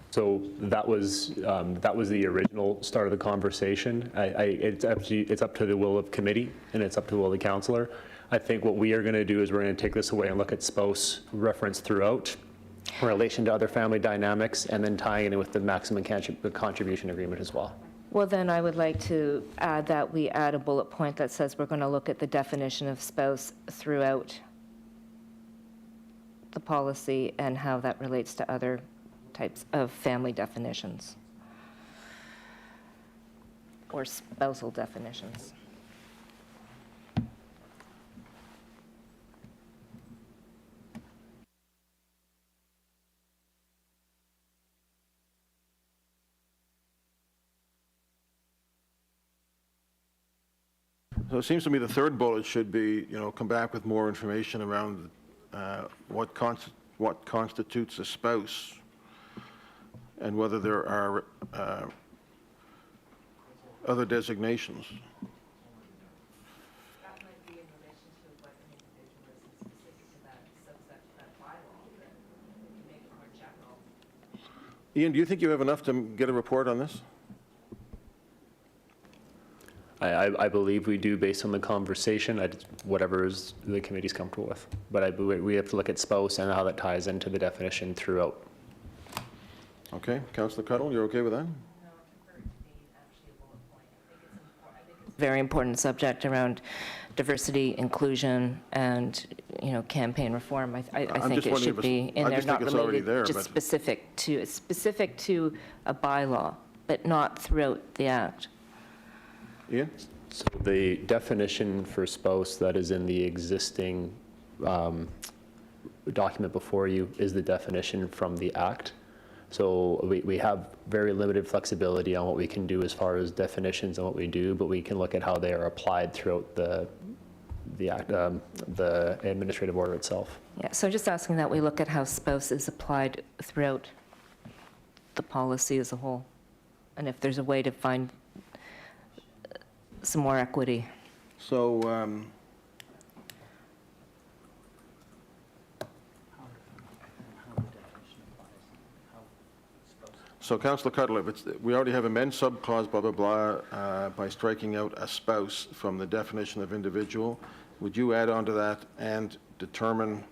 [SPEAKER 10] So that was the original start of the conversation. It's up to the will of committee, and it's up to the will of the councillor. I think what we are going to do is we're going to take this away and look at spouse reference throughout in relation to other family dynamics, and then tying it in with the maximum contribution agreement as well.
[SPEAKER 8] Well, then I would like to add that we add a bullet point that says we're going to look at the definition of spouse throughout the policy and how that relates to other types of family definitions or spousal definitions.
[SPEAKER 1] So it seems to me the third bullet should be, come back with more information around what constitutes a spouse and whether there are other designations.
[SPEAKER 8] That might be in relation to what an individual is specific to that subsection, that bylaw, that we can make it more general.
[SPEAKER 1] Ian, do you think you have enough to get a report on this?
[SPEAKER 10] I believe we do based on the conversation, whatever is the committee's comfortable with. But we have to look at spouse and how that ties into the definition throughout.
[SPEAKER 1] Okay, Councillor Cuddle, you're okay with that?
[SPEAKER 8] Very important subject around diversity, inclusion, and, campaign reform. I think
[SPEAKER 1] just
[SPEAKER 8] it
[SPEAKER 1] wondering
[SPEAKER 8] should
[SPEAKER 1] if
[SPEAKER 8] be
[SPEAKER 1] it's-
[SPEAKER 8] in
[SPEAKER 1] I
[SPEAKER 8] there,
[SPEAKER 1] just think
[SPEAKER 8] not
[SPEAKER 1] it's already there,
[SPEAKER 8] related, just
[SPEAKER 1] but-
[SPEAKER 8] it's specific to a bylaw, but not throughout the act.
[SPEAKER 1] Ian?
[SPEAKER 10] So the definition for spouse that is in the existing document before you is the definition from the Act. So we have very limited flexibility on what we can do as far as definitions and what we do, but we can look at how they are applied throughout the Act, the administrative order itself.
[SPEAKER 8] Yeah, so just asking that we look at how spouse is applied throughout the policy as a whole, and if there's a way to find some more equity.
[SPEAKER 1] So, So Councillor Cuddle, we already have amend subclause blah, blah, blah, by striking out a spouse from the definition of individual. Would you add on to that and determine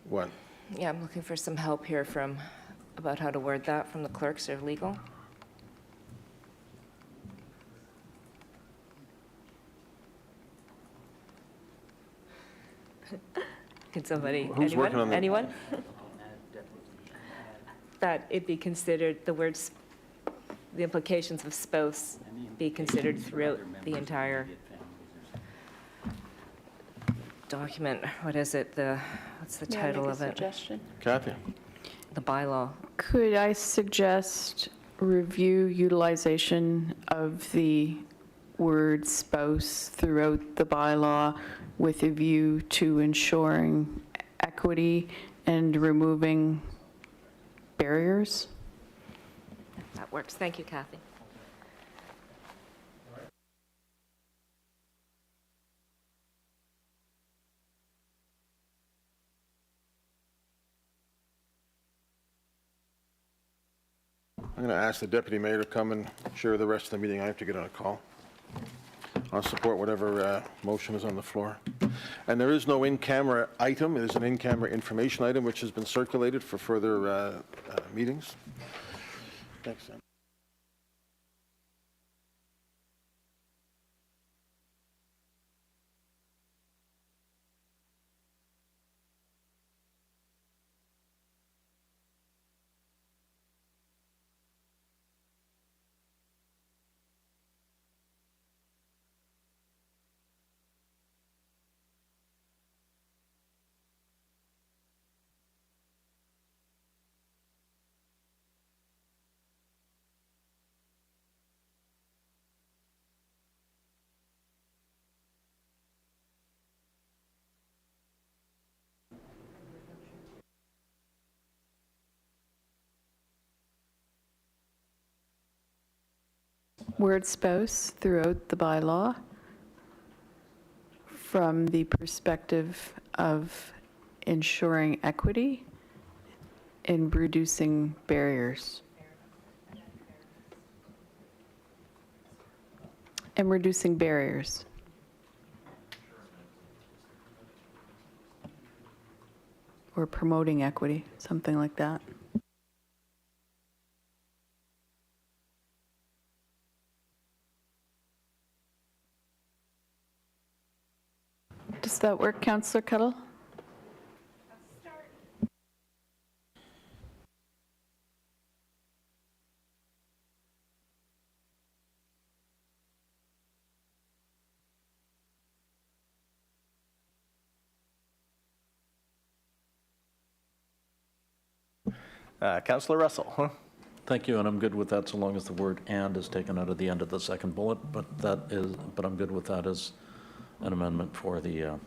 [SPEAKER 1] what?
[SPEAKER 8] Yeah, I'm looking for some help here about how to word that from the clerks or legal. Can somebody,
[SPEAKER 1] Who's working on that?
[SPEAKER 8] anyone? That it be considered, the implications of spouse be considered throughout the entire document. What is it? What's the title of it?
[SPEAKER 5] Suggestion?
[SPEAKER 1] Kathy?
[SPEAKER 8] The bylaw.
[SPEAKER 5] Could I suggest review utilization of the word spouse throughout the bylaw with a view to ensuring equity and removing barriers?
[SPEAKER 8] That works. Thank you, Kathy.
[SPEAKER 1] I'm going to ask the deputy mayor to come and share the rest of the meeting. I have to get on a call. I'll support whatever motion is on the floor. And there is no in-camera item. It is an in-camera information item which has been circulated for further meetings. Thanks, Sam.
[SPEAKER 5] Word spouse throughout the bylaw from the perspective of ensuring equity and reducing barriers. And reducing barriers. Or promoting equity, something like that. Does that work, Councillor Cuttle?
[SPEAKER 7] Councillor Russell.
[SPEAKER 3] Thank you, and I'm good with that so long as the word "and" is taken out of the end of the second bullet, but I'm good with that as an amendment for the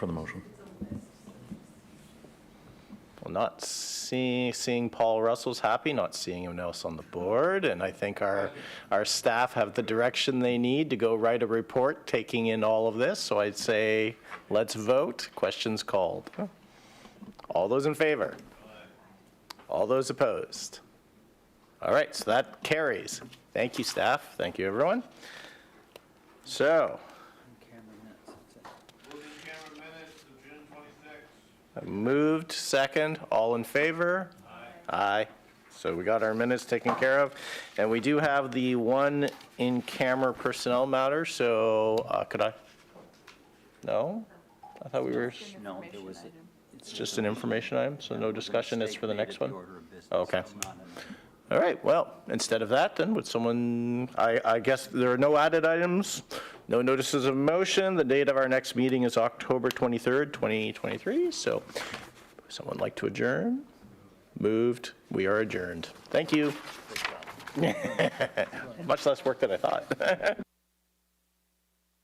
[SPEAKER 3] motion.
[SPEAKER 7] Well, not seeing Paul Russell's happy, not seeing him else on the board, and I think our staff have the direction they need to go write a report taking in all of this, so I'd say let's vote. Questions called. All those in favor? All those opposed? All right, so that carries. Thank you, staff. Thank you, everyone. So, moved, second, all in favor? Aye. So we got our minutes taken care of. And we do have the one in-camera personnel matter, so could I? No? I thought we were,
[SPEAKER 14] No, there was,
[SPEAKER 7] it's just an information item, so no discussion is for the next one? Okay. All right, well, instead of that, then, would someone, I guess there are no added items, no notices of motion. The date of our next meeting is October 23rd, 2023, so would someone like to adjourn? Moved, we are adjourned. Thank you. Much less work than I thought.